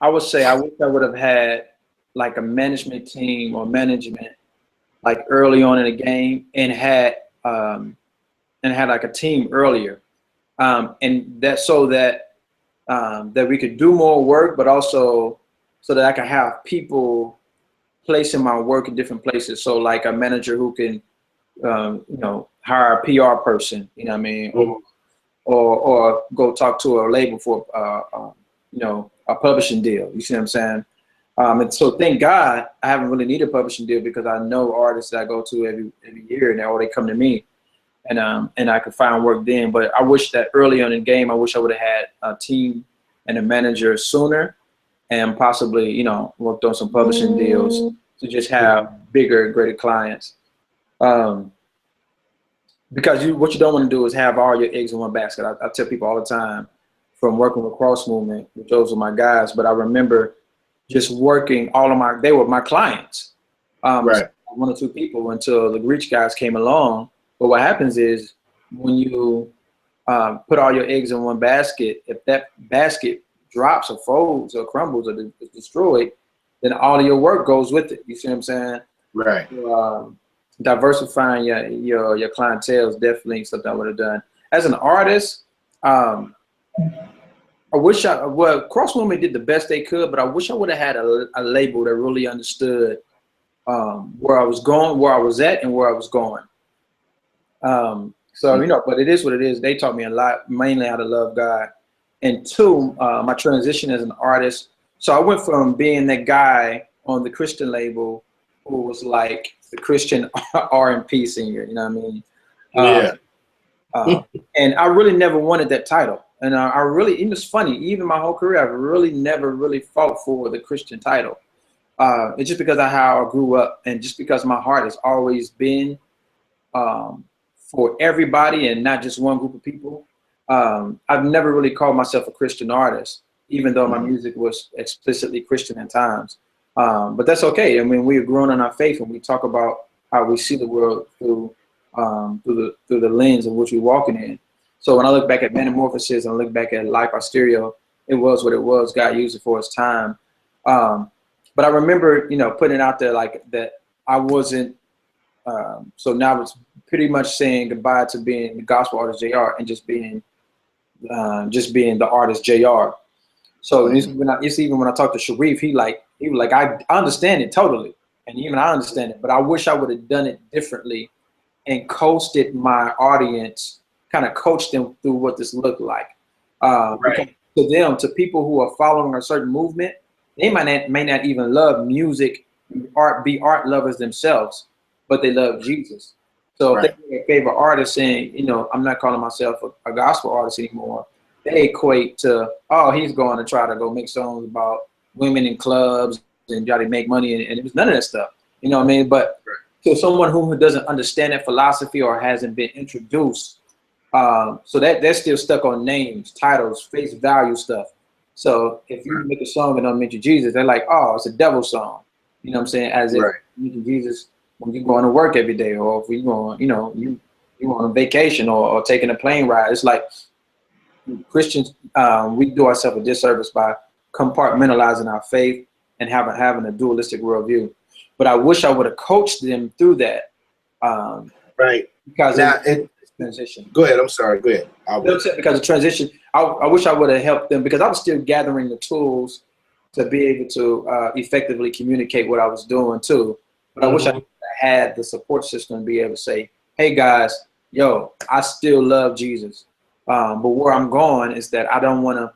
I would say I wish I would have had like a management team or management like early on in the game, and had like a team earlier, and that so that we could do more work, but also so that I could have people placing my work in different places. So like a manager who can hire a PR person, you know what I mean, or go talk to a label for a publishing deal. You see what I'm saying? And so thank God I haven't really needed a publishing deal, because I know artists that I go to every year, and they come to me, and I could find work then. But I wish that early on in the game, I wish I would have had a team and a manager sooner, and possibly worked on some publishing deals to just have bigger, greater clients. Because what you don't want to do is have all your eggs in one basket. I tell people all the time, from working with Cross Movement, which those were my guys, but I remember just working they were my clients, right. 1 or 2 people until the Reach guys came along. But what happens is when you put all your eggs in one basket, if that basket drops or folds or crumbles or is destroyed, then all of your work goes with it. You see what I'm saying? Right. So, diversifying your clientele is definitely something I would have done. As an artist, I wish Cross Movement did the best they could, but I wish I would have had a label that really understood where I was going, where I was at, and where I was going. But it is what it is. They taught me a lot, mainly how to love God. And 2, my transition as an artist. So I went from being that guy on the Christian label who was like the Christian R&P singer, you know what I mean? And I really never wanted that title. And it's funny, even my whole career, I've really never really fought for the Christian title. It's just because of how I grew up, and just because my heart has always been for everybody and not just one group of people. I've never really called myself a Christian artist, even though my music was explicitly Christian at times. But that's okay. I mean, we're growing in our faith, and we talk about how we see the world through the lens in which we're walking in. So when I look back at Metamorphosis and I look back at Life on Stereo, it was what it was. God used it for His time. But I remember, putting it out there like that I wasn't. So now it's pretty much saying goodbye to being the gospel artist JR and just being the artist JR. So even when I talk to Sharif, he was like, I understand it totally, and even I understand it, but I wish I would have done it differently and coached my audience, kind of coached them through what this looked like. Right. to them, to people who are following a certain movement, they may not even love music, be art lovers themselves, but they love Jesus. So if they have a favorite artist saying, you know, I'm not calling myself a gospel artist anymore, they equate to, oh, he's going to try to go make songs about women in clubs and try to make money, and it was none of that stuff. You know what I mean? But to someone who doesn't understand that philosophy or hasn't been introduced, so that they're still stuck on names, titles, face value stuff. So if you make a song and don't mention Jesus, they're like, oh, it's a devil song. You know what I'm saying? As if you mention Jesus when you're going to work every day, or if you going, you know, you on a vacation or taking a plane ride. It's like Christians, we do ourselves a disservice by compartmentalizing our faith and having a dualistic worldview. But I wish I would have coached them through that. Because now, transition. Go ahead. I'm sorry. Go ahead. Because of transition, I wish I would have helped them, because I was still gathering the tools to be able to effectively communicate what I was doing too. But I wish I had the support system to be able to say, hey guys, yo, I still love Jesus. But where I'm going is that I don't want to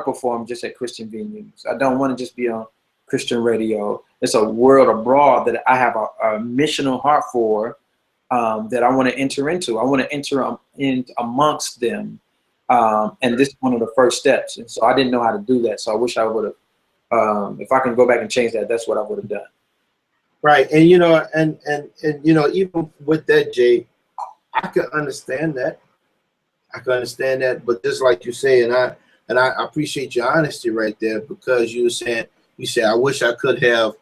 perform just at Christian venues. I don't want to just be on Christian radio. It's a world abroad that I have a missional heart for, that I want to enter into. I want to enter in amongst them. And this is one of the first steps. And so I didn't know how to do that. So I wish I would have, if I can go back and change that, that's what I would have done. Right. And, you know, and you know, even with that, Jay, I can understand that. But just like you say, and I appreciate your honesty right there, because you said, I wish I could have,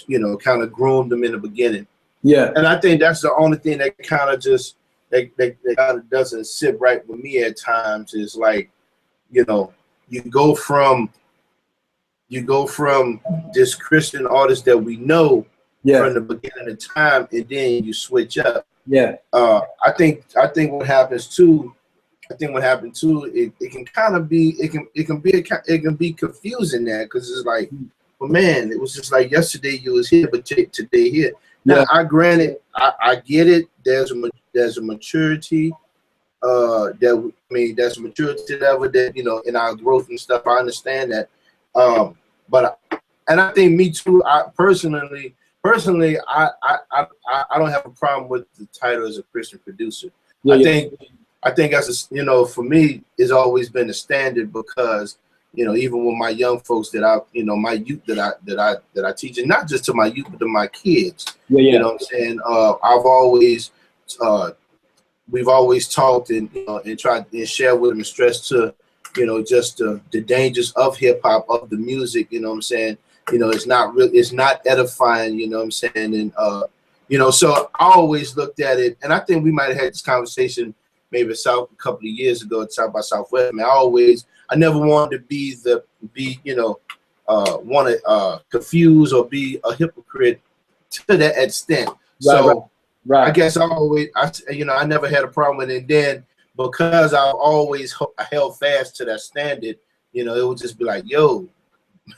you know, kind of groomed them in the beginning. Yeah. And I think that's the only thing that kind of just, that kind of doesn't sit right with me at times, is like, you know, you go from this Christian artist that we know from the beginning of time, and then you switch up. I think what happens too, it can kind of be, it can be confusing there, because it's like, well, man, it was just like yesterday you was here, but today here. Now, I get it. There's a maturity, there's a maturity level that, you know, in our growth and stuff. I understand that, but I think me too. I personally, I don't have a problem with the title as a Christian producer. I think as a, you know, for me, it's always been a standard, because, you know, even with my young folks that I, you know, my youth that I teach, and not just to my youth, but to my kids. You know what I'm saying? We've always talked and, you know, and tried and share with them and stress to, you know, just the dangers of hip hop, of the music. You know what I'm saying? You know, it's not edifying. You know what I'm saying? And you know, so I always looked at it, and I think we might have had this conversation maybe a couple of years ago to talk about Southwest. Man, I never wanted to you know, want to confuse or be a hypocrite to that extent. I guess I never had a problem with it. And then because I've always held fast to that standard, you know, it would just be like, yo,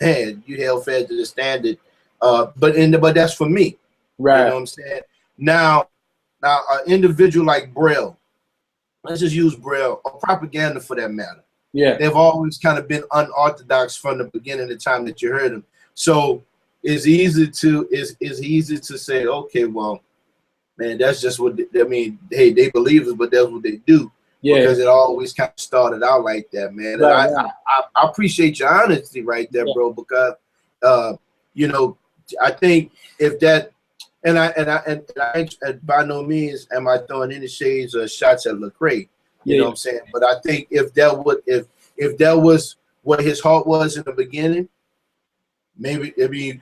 man, you held fast to the standard. But that's for me. Right. You know what I'm saying? Now an individual like Braille, let's just use Braille, or propaganda for that matter. They've always kind of been unorthodox from the beginning of the time that you heard them. So it's easy to say, okay, well, man, that's just what hey, they believers, but that's what they do. Because it always kind of started out like that, man. And I appreciate your honesty right there, bro, because you know, I think if that, and I by no means am I throwing any shades or shots at Lecrae. You know what I'm saying? But I think if that was what his heart was in the beginning, maybe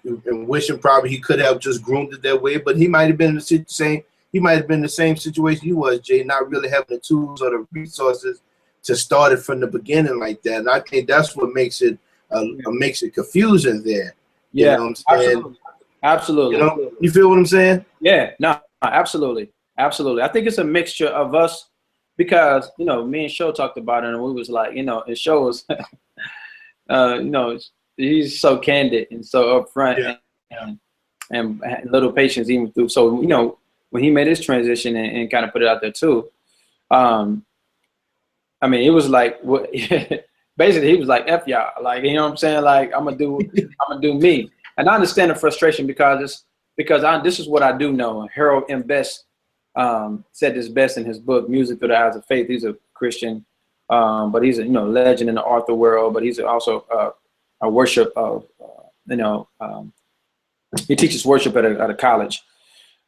and wishing probably he could have just groomed it that way. But he might have been in the same situation you was, Jay, not really having the tools or the resources to start it from the beginning like that. And I think that's what makes it confusing there. You know what I'm saying? Absolutely. You know, you feel what I'm saying? Yeah, no, absolutely. I think it's a mixture of us, because, you know, me and Show talked about it, and we was like, you know, it shows, you know, he's so candid and so upfront, and little patience even through. So, you know, when he made his transition and kind of put it out there too, I mean, it was like what basically he was like, F y'all, like, you know what I'm saying? Like, I'm gonna do me. And I understand the frustration because this is what I do know. And Harold M. Best said this best in his book, Music Through the Eyes of Faith. He's a Christian, but he's a legend in the author world, but he's also a worship of he teaches worship at a college.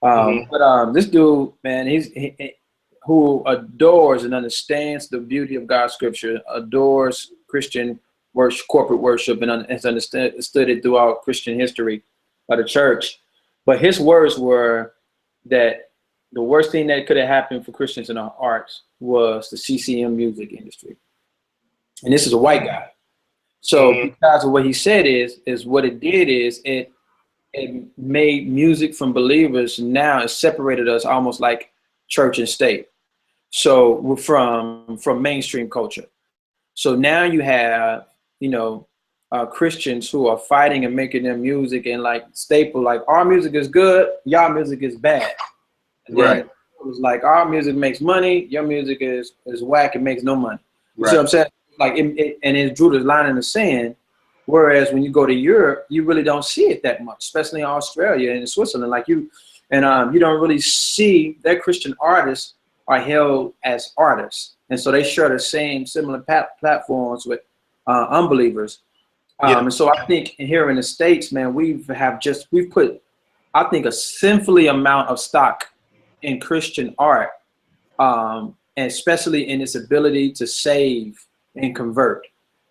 But this dude, man, he who adores and understands the beauty of God's scripture, adores Christian worship, corporate worship, and has understood it throughout Christian history of the church. But his words were that the worst thing that could have happened for Christians in the arts was the CCM music industry. And this is a white guy. So because of what he said is what it did is it made music from believers. Now it separated us almost like church and state. So we're from mainstream culture. So now you have, Christians who are fighting and making their music and like staple, like our music is good, y'all music is bad. Right. It was like our music makes money, your music is whack, it makes no money. You Right. see what I'm saying? Like and it drew the line in the sand. Whereas when you go to Europe, you really don't see it that much, especially in Australia and in Switzerland. Like you don't really see their Christian artists are held as artists, and so they share the same similar platforms with unbelievers. And so I think here in the States, man, we've put, I think, a sinfully amount of stock in Christian art, and especially in its ability to save and convert.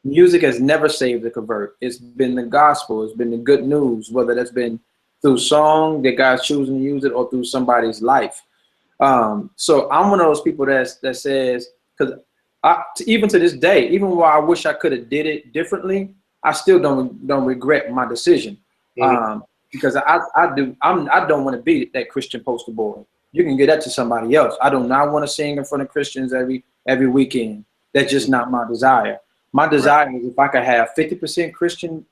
Music has never saved or convert. It's been the gospel. It's been the good news, whether that's been through song that God's choosing to use it or through somebody's life. So I'm one of those people that says, because even to this day, even while I wish I could have did it differently, I still don't regret my decision. Because I don't want to be that Christian poster boy. You can get that to somebody else. I do not want to sing in front of Christians every weekend. That's just not my desire. My desire is if I could have 50% Christian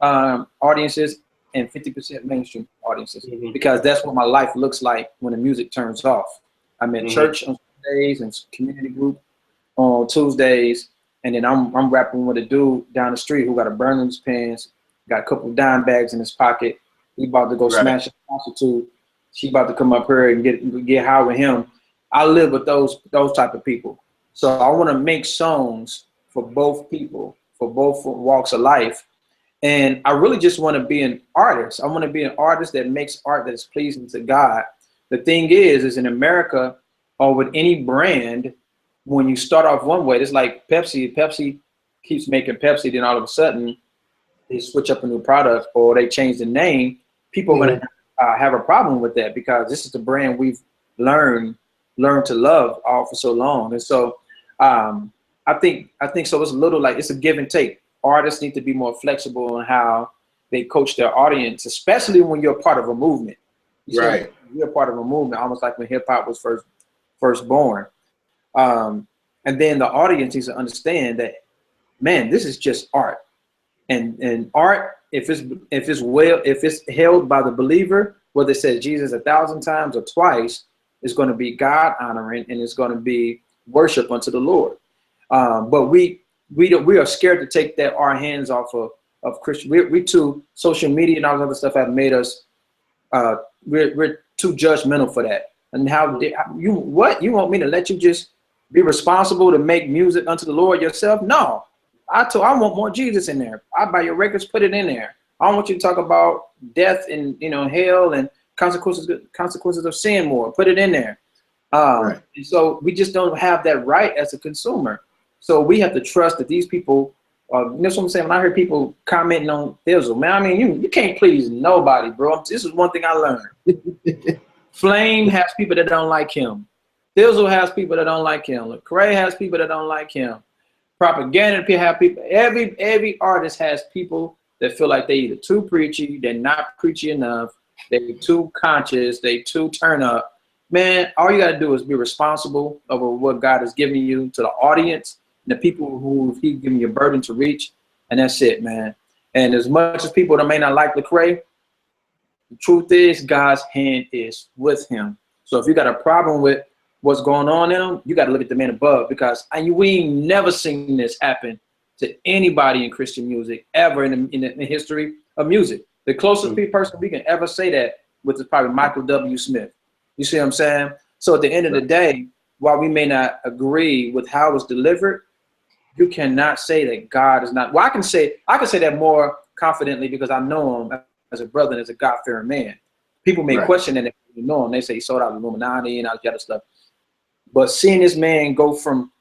audiences and 50% mainstream audiences, because that's what my life looks like when the music turns off. I'm at church on Sundays and community group on Tuesdays, and then I'm rapping with a dude down the street who got a burner in his pants, got a couple of dime bags in his pocket. He about to go smash a prostitute. She about to come up here and get high with him. I live with those type of people. So I want to make songs for both people, for both walks of life. And I really just want to be an artist. I want to be an artist that makes art that is pleasing to God. The thing is in America or with any brand, when you start off one way, it's like Pepsi. Pepsi keeps making Pepsi, then all of a sudden they switch up a new product or they change the name. People are going to have a problem with that because this is the brand we've learned to love all for so long. And so I think so. It's a little like it's a give and take. Artists need to be more flexible in how they coach their audience, especially when you're part of a movement. Right. You're part of a movement, almost like when hip hop was first born. And then the audience needs to understand that, man, this is just art. And art, if it's held by the believer, whether it says Jesus 1,000 times or twice, it's going to be God honoring and it's going to be worship unto the Lord. But we are scared to take our hands off of Christian. We too, social media and all this other stuff have made us we're too judgmental for that. And you want me to let you just be responsible to make music unto the Lord yourself? No, I want more Jesus in there. I buy your records, put it in there. I don't want you to talk about death and hell and consequences of sin more. Put it in there. And so we just don't have that right as a consumer. So we have to trust that these people, that's what I'm saying. When I hear people commenting on Thizzle, man, I mean, you can't please nobody, bro. This is one thing I learned. Flame has people that don't like him. Thizzle has people that don't like him. Lecrae has people that don't like him. Propaganda have people. Every artist has people that feel like they either too preachy, they're not preachy enough, they're too conscious, they too turn up. Man, all you got to do is be responsible over what God has given you to the audience, the people who He's given you a burden to reach, and that's it, man. And as much as people that may not like Lecrae, the truth is God's hand is with him. So if you got a problem with what's going on in them, you got to look at the man above, because we ain't never seen this happen to anybody in Christian music ever in the history of music. The closest person we can ever say that with is probably Michael W. Smith. You see what I'm saying? So at the end of the day, while we may not agree with how it's delivered, you cannot say that God is not. Well, I can say that more confidently because I know him as a brother and as a God-fearing man. People may question that if you know him. They say he sold out Illuminati and all that other stuff. But seeing this man go from,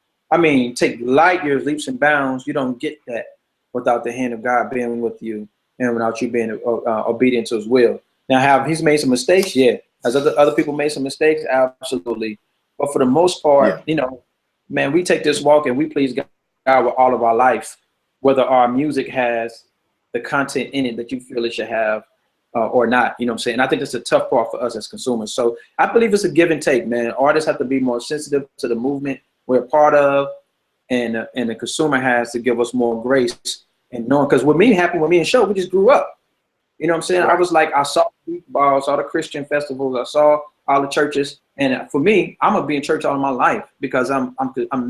take light years, leaps and bounds, you don't get that without the hand of God being with you and without you being obedient to his will. Now, have he's made some mistakes? Yeah. Has other people made some mistakes? Absolutely. But for the most part, man, we take this walk and we please God with all of our life, whether our music has the content in it that you feel it should have or not. You know what I'm saying? I think it's a tough part for us as consumers. So I believe it's a give and take, man. Artists have to be more sensitive to the movement we're a part of, and the consumer has to give us more grace and knowing. Because what happened with me and Show, we just grew up. You know what I'm saying? I was like, I saw the balls, saw the Christian festivals, I saw all the churches, and for me, I'm gonna be in church all my life because I'm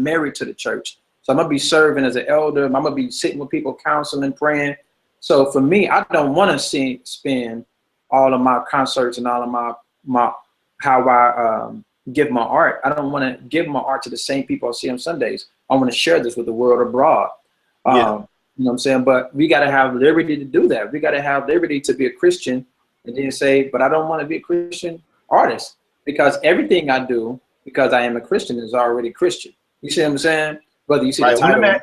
married to the church. So I'm gonna be serving as an elder. I'm gonna be sitting with people, counseling, praying. So for me, I don't want to spend all of my concerts and all of my how I give my art. I don't want to give my art to the same people I see on Sundays. I want to share this with the world abroad. You know what I'm saying? But we got to have liberty to do that. We got to have liberty to be a Christian and then say, but I don't want to be a Christian artist, because everything I do, because I am a Christian, is already Christian. You see what I'm saying? Whether you see the title.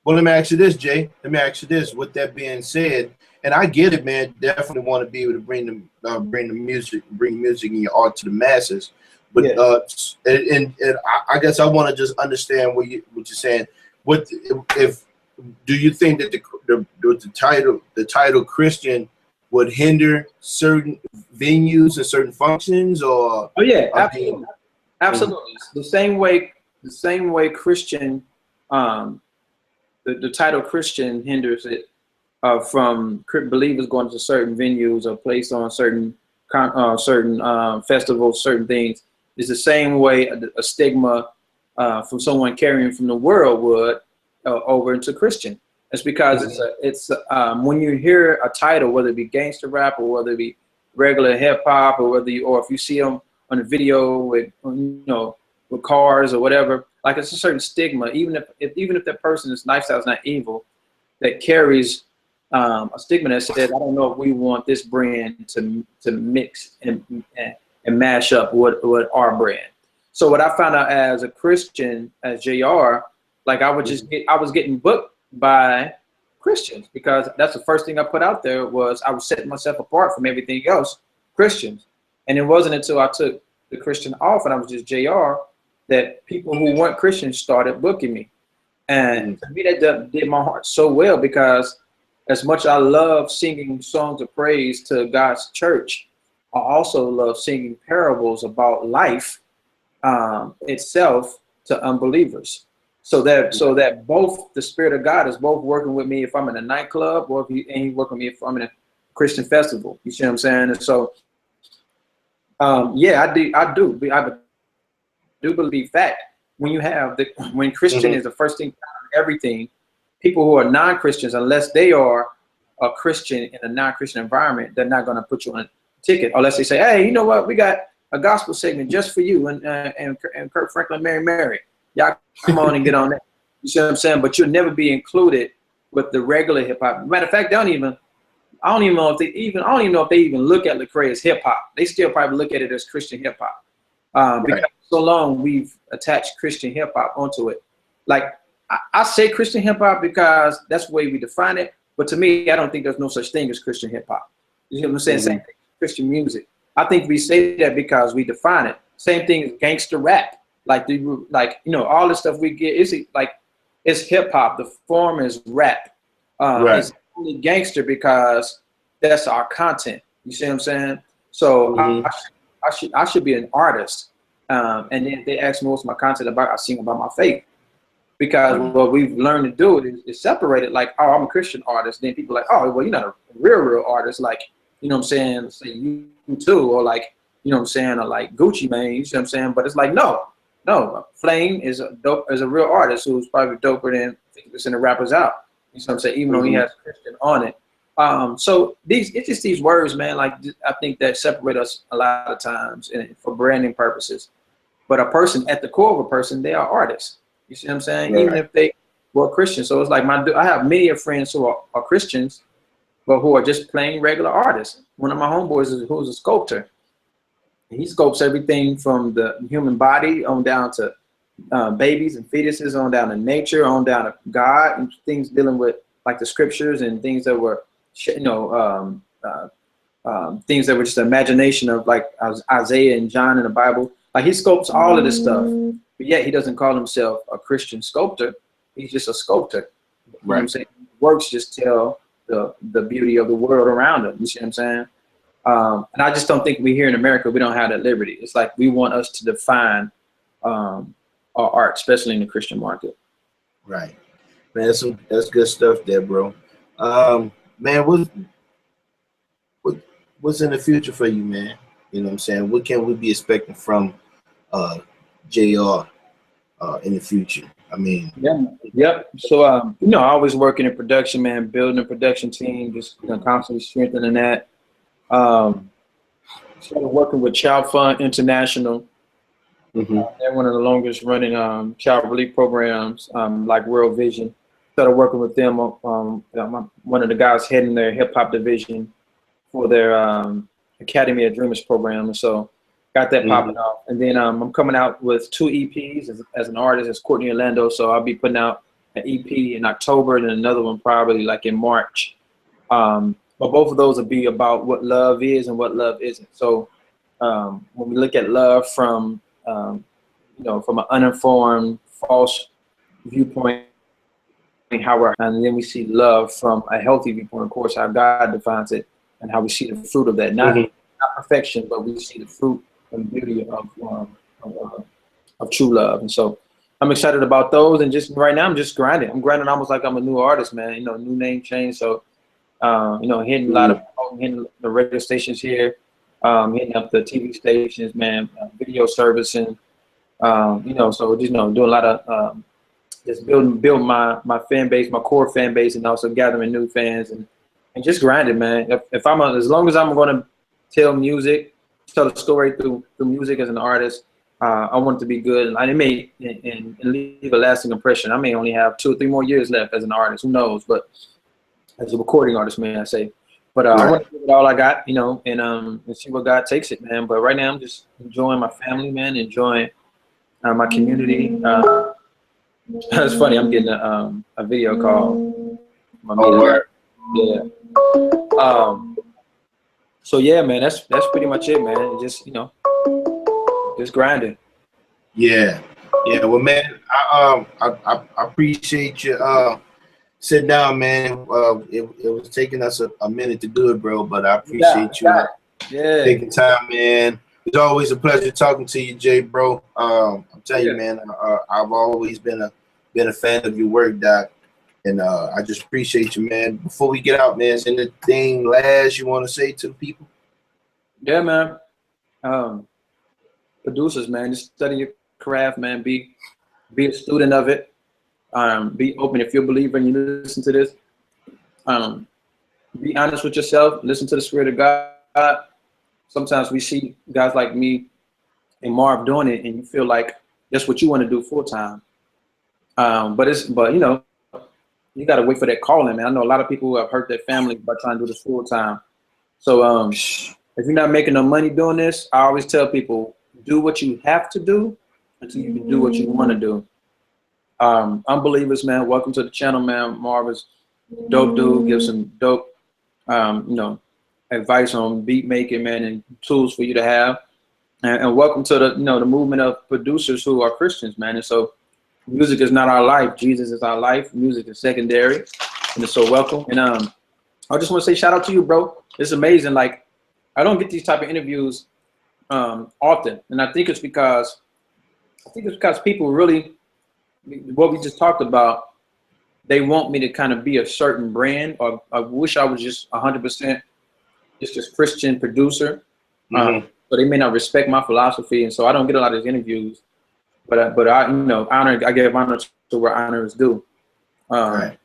Well, let me ask you this, Jay. Let me ask you this. With that being said, and I get it, man. Definitely want to be able to bring music and your art to the masses. But and I guess I want to just understand what you're saying. Do you think that the title Christian would hinder certain venues and certain functions, or? Oh yeah, absolutely, absolutely. The same way Christian. The title Christian hinders it from believers going to certain venues or placed on certain festivals, certain things. It's the same way a stigma from someone carrying from the world would over into Christian. It's because it's when you hear a title, whether it be gangster rap or whether it be regular hip hop, or if you see them on a video with with cars or whatever. Like, it's a certain stigma, even if that person's lifestyle is not evil, that carries a stigma that says, I don't know if we want this brand to mix and mash up with our brand. So what I found out as a Christian, as JR, like I was getting booked by Christians, because that's the first thing I put out there was I was setting myself apart from everything else, Christians. And it wasn't until I took the Christian off and I was just JR that people who weren't Christians started booking me. And to me, that did my heart so well, because as much I love singing songs of praise to God's church, I also love singing parables about life itself to unbelievers. So that both the Spirit of God is both working with me if I'm in a nightclub, or he's working with me if I'm in a Christian festival. You see what I'm saying? And so, yeah, I do believe that when Christian is the first thing, everything, people who are non-Christians, unless they are a Christian in a non-Christian environment, they're not going to put you on a ticket unless they say, hey, you know what, we got a gospel segment just for you and Kurt Franklin, Mary. Y'all come on and get on that. You see what I'm saying? But you'll never be included with the regular hip hop. Matter of fact, I don't even know if they even look at Lecrae as hip hop. They still probably look at it as Christian hip hop. Because so long we've attached Christian hip hop onto it. Like I say Christian hip hop because that's the way we define it. But to me, I don't think there's no such thing as Christian hip hop. You know what I'm saying? Same thing, Christian music. I think we say that because we define it. Same thing as gangster rap. Like all the stuff we get it's hip hop. The form is rap. It's only gangster because that's our content. You see what I'm saying? So I should be an artist. And then they ask me what's my content about. I sing about my faith, because what we've learned to do is separate it. Like, oh, I'm a Christian artist. Then people are like, oh, well, you're not a real artist. Like, you know what I'm saying? Say you too, or like, you know what I'm saying, or like Gucci Mane. You see what I'm saying? But it's like, no, No, Flame is a real artist who's probably doper than 50% of rappers out. You know what I'm saying? Even though he has Christian on it. So it's just these words, man. Like I think that separate us a lot of times for branding purposes. But a person at the core of a person, they are artists. You see what I'm saying? Right. Even if they were Christian. So it's like I have many of friends who are Christians, but who are just plain regular artists. One of my homeboys who's a sculptor. He sculpts everything from the human body on down to babies and fetuses, on down to nature, on down to God, and things dealing with like the scriptures and things that were, things that were just imagination of like Isaiah and John in the Bible. Like he sculpts all of this stuff, but yet he doesn't call himself a Christian sculptor. He's just a sculptor. You know what I'm saying? Works just tell the beauty of the world around him. You see what I'm saying? And I just don't think we here in America, we don't have that liberty. It's like we want us to define our art, especially in the Christian market. Right. Man, that's good stuff there, bro. Man, what's in the future for you, man? You know what I'm saying? What can we be expecting from JR in the future? I mean, yep. So I always working in production, man, building a production team, just constantly strengthening that. Started working with Child Fund International. They're one of the longest running child relief programs, like World Vision. Started working with them. One of the guys heading their hip hop division for their Academy of Dreamers program, and so got that popping off. And then I'm coming out with 2 EPs as an artist, as Courtney Orlando. So I'll be putting out an EP in October and another one probably like in March. But both of those will be about what love is and what love isn't. So when we look at love from from an uninformed, false viewpoint, and then we see love from a healthy viewpoint, of course, how God defines it, and how we see the fruit of that. Not perfection, but we see the fruit and beauty of true love. And so I'm excited about those. And just right now, I'm just grinding. I'm grinding almost like I'm a new artist, man. New name change. So hitting a lot of hitting the radio stations here, hitting up the TV stations, man, video servicing, so just doing a lot of just building my fan base, my core fan base, and also gathering new fans and just grinding, man. If as long as I'm going to tell the story through music as an artist, I want it to be good, and I may and leave a lasting impression. I may only have 2 or 3 more years left as an artist, who knows? But as a recording artist, man, I say. But I want to give it all I got, and see where God takes it, man. But right now, I'm just enjoying my family, man, enjoying my community. It's funny, I'm getting a video call. Yeah. So yeah, man, that's pretty much it, man. Just just grinding. Yeah. Well, man, I appreciate you sitting down, man. It was taking us a minute to do it, bro, but I appreciate you taking time, man. It's always a pleasure talking to you, Jay, bro. I'm telling you, man, I've always been a fan of your work, Doc, and I just appreciate you, man. Before we get out, man, is anything last you want to say to the people? Yeah, man. Producers, man, just study your craft, man. Be a student of it. Be open. If you're a believer and you listen to this, be honest with yourself. Listen to the Spirit of God. Sometimes we see guys like me and Marv doing it, and you feel like that's what you want to do full time. But you got to wait for that calling, man. I know a lot of people who have hurt their family by trying to do this full time. So if you're not making no money doing this, I always tell people, do what you have to do until you can do what you want to do. Unbelievers, man, welcome to the channel, man. Marv is dope dude, gives some dope, advice on beat making, man, and tools for you to have. And welcome to the movement of producers who are Christians, man. And so music is not our life. Jesus is our life. Music is secondary. And it's so welcome. And I just want to say shout out to you, bro. It's amazing. Like, I don't get these type of interviews often. And I think it's because people really, what we just talked about, they want me to kind of be a certain brand, or I wish I was just 100% just this Christian producer. So they may not respect my philosophy, and so I don't get a lot of these interviews. but I, you know, I gave honor to where honor is due. Right.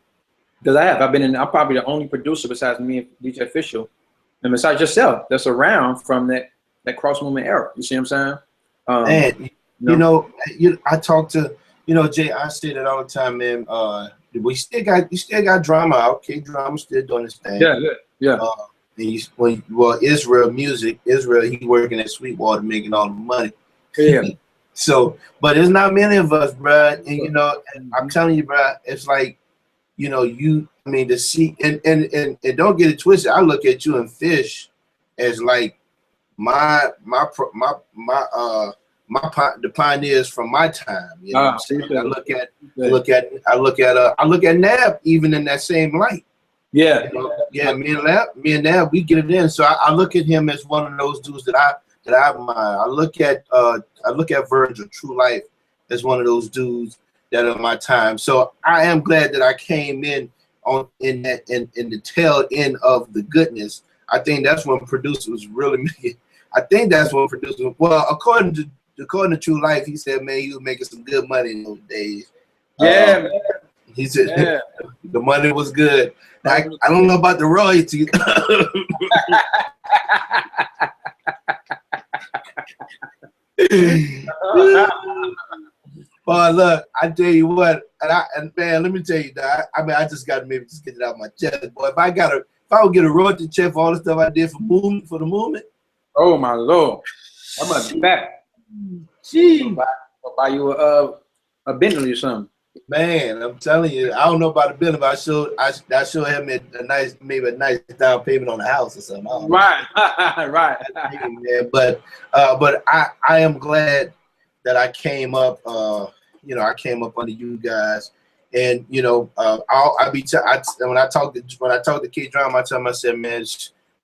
Because I'm probably the only producer besides me and DJ Official, and besides yourself, that's around from that cross movement era. You see what I'm saying? And I talk to, Jay, I say that all the time, man. We still got drama out. K-drama still doing his thing. Yeah. Israel music, he working at Sweetwater making all the money. Yeah. So, but there's not many of us, bruh. And and I'm telling you, bruh, it's like, to see and don't get it twisted. I look at you and Fish as like the pioneers from my time. You know what I'm saying? I look at Nab even in that same light. Yeah. Me and Nab, we get it in. So I look at him as one of those dudes that I admire. I look at Virgil, True Life, as one of those dudes that are my time. So I am glad that I came in in the tail end of the goodness. I think that's when producers really making. I think that's when producers. Well, according to True Life, he said, man, he was making some good money in those days. Yeah, man. He said the money was good. I don't know about the royalties. Well, look, I tell you what, and man, let me tell you that. I just got to maybe just get it out of my chest, boy. If I would get a royalty check for all the stuff I did for the movement. Oh my Lord, I'm gonna be back. Gee, I'll buy you a Bentley or something. Man, I'm telling you, I don't know about the Bentley, but I sure have a nice down payment on the house or something. Right, right. But I am glad that I came up. I came up under you guys, and when I talk to K-Drama, I tell them, I said, man,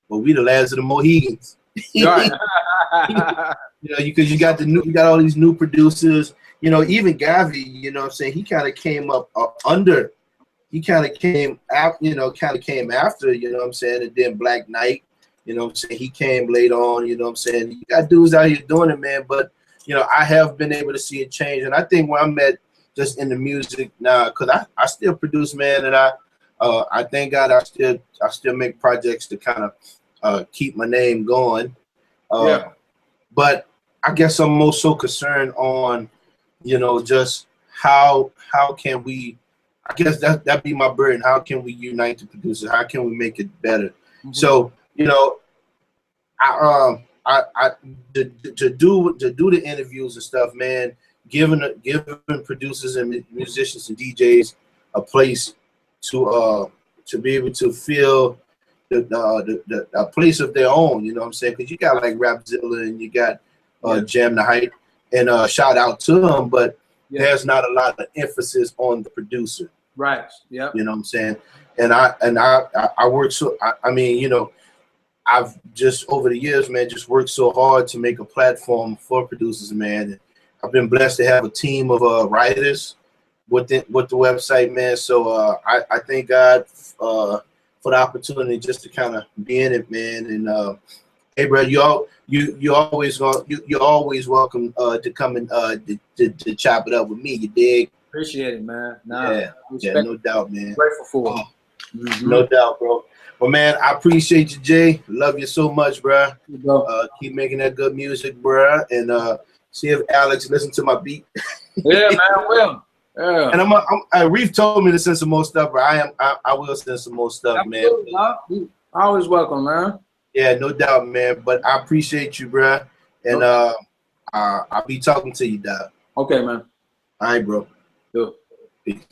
well, we the last of the Mohegans. Right. Because you got all these new producers. Even Gavi, what I'm saying, he kind of came up under. He kind of came after, what I'm saying, and then Black Knight, what I'm saying, he came late on, what I'm saying. You got dudes out here doing it, man, but I have been able to see it change, and I think where I'm at just in the music now, because I still produce, man, and I thank God I still make projects to kind of keep my name going. But I guess I'm most so concerned on, just how can we, I guess that'd be my burden. How can we unite the producers? How can we make it better? Mm-hmm. So, to do the interviews and stuff, man, giving producers and musicians and DJs a place to be able to feel a place of their own, what I'm saying? Because you got like Rapzilla and you got Jam the Hype, and shout out to them, but there's not a lot of emphasis on the producer. Right. Yeah. You know what I'm saying? And I work so I've just over the years, man, just worked so hard to make a platform for producers, man. And I've been blessed to have a team of writers with the website, man. So I thank God for the opportunity just to kind of be in it, man. And hey, bro, you're always welcome to come and to chop it up with me. You dig? Appreciate it, man. Yeah, no doubt, man. Grateful for it. No doubt, bro. Well, man, I appreciate you, Jay. Love you so much, bro. Keep making that good music, bro. And see if Alex listen to my beat. Yeah, man, I will. Yeah. And Reef told me to send some more stuff, but I will send some more stuff, absolutely, man. Always welcome, man. Yeah, no doubt, man. But I appreciate you, bro. And I'll be talking to you, Doc. Okay, man. All right, bro. Good. Peace.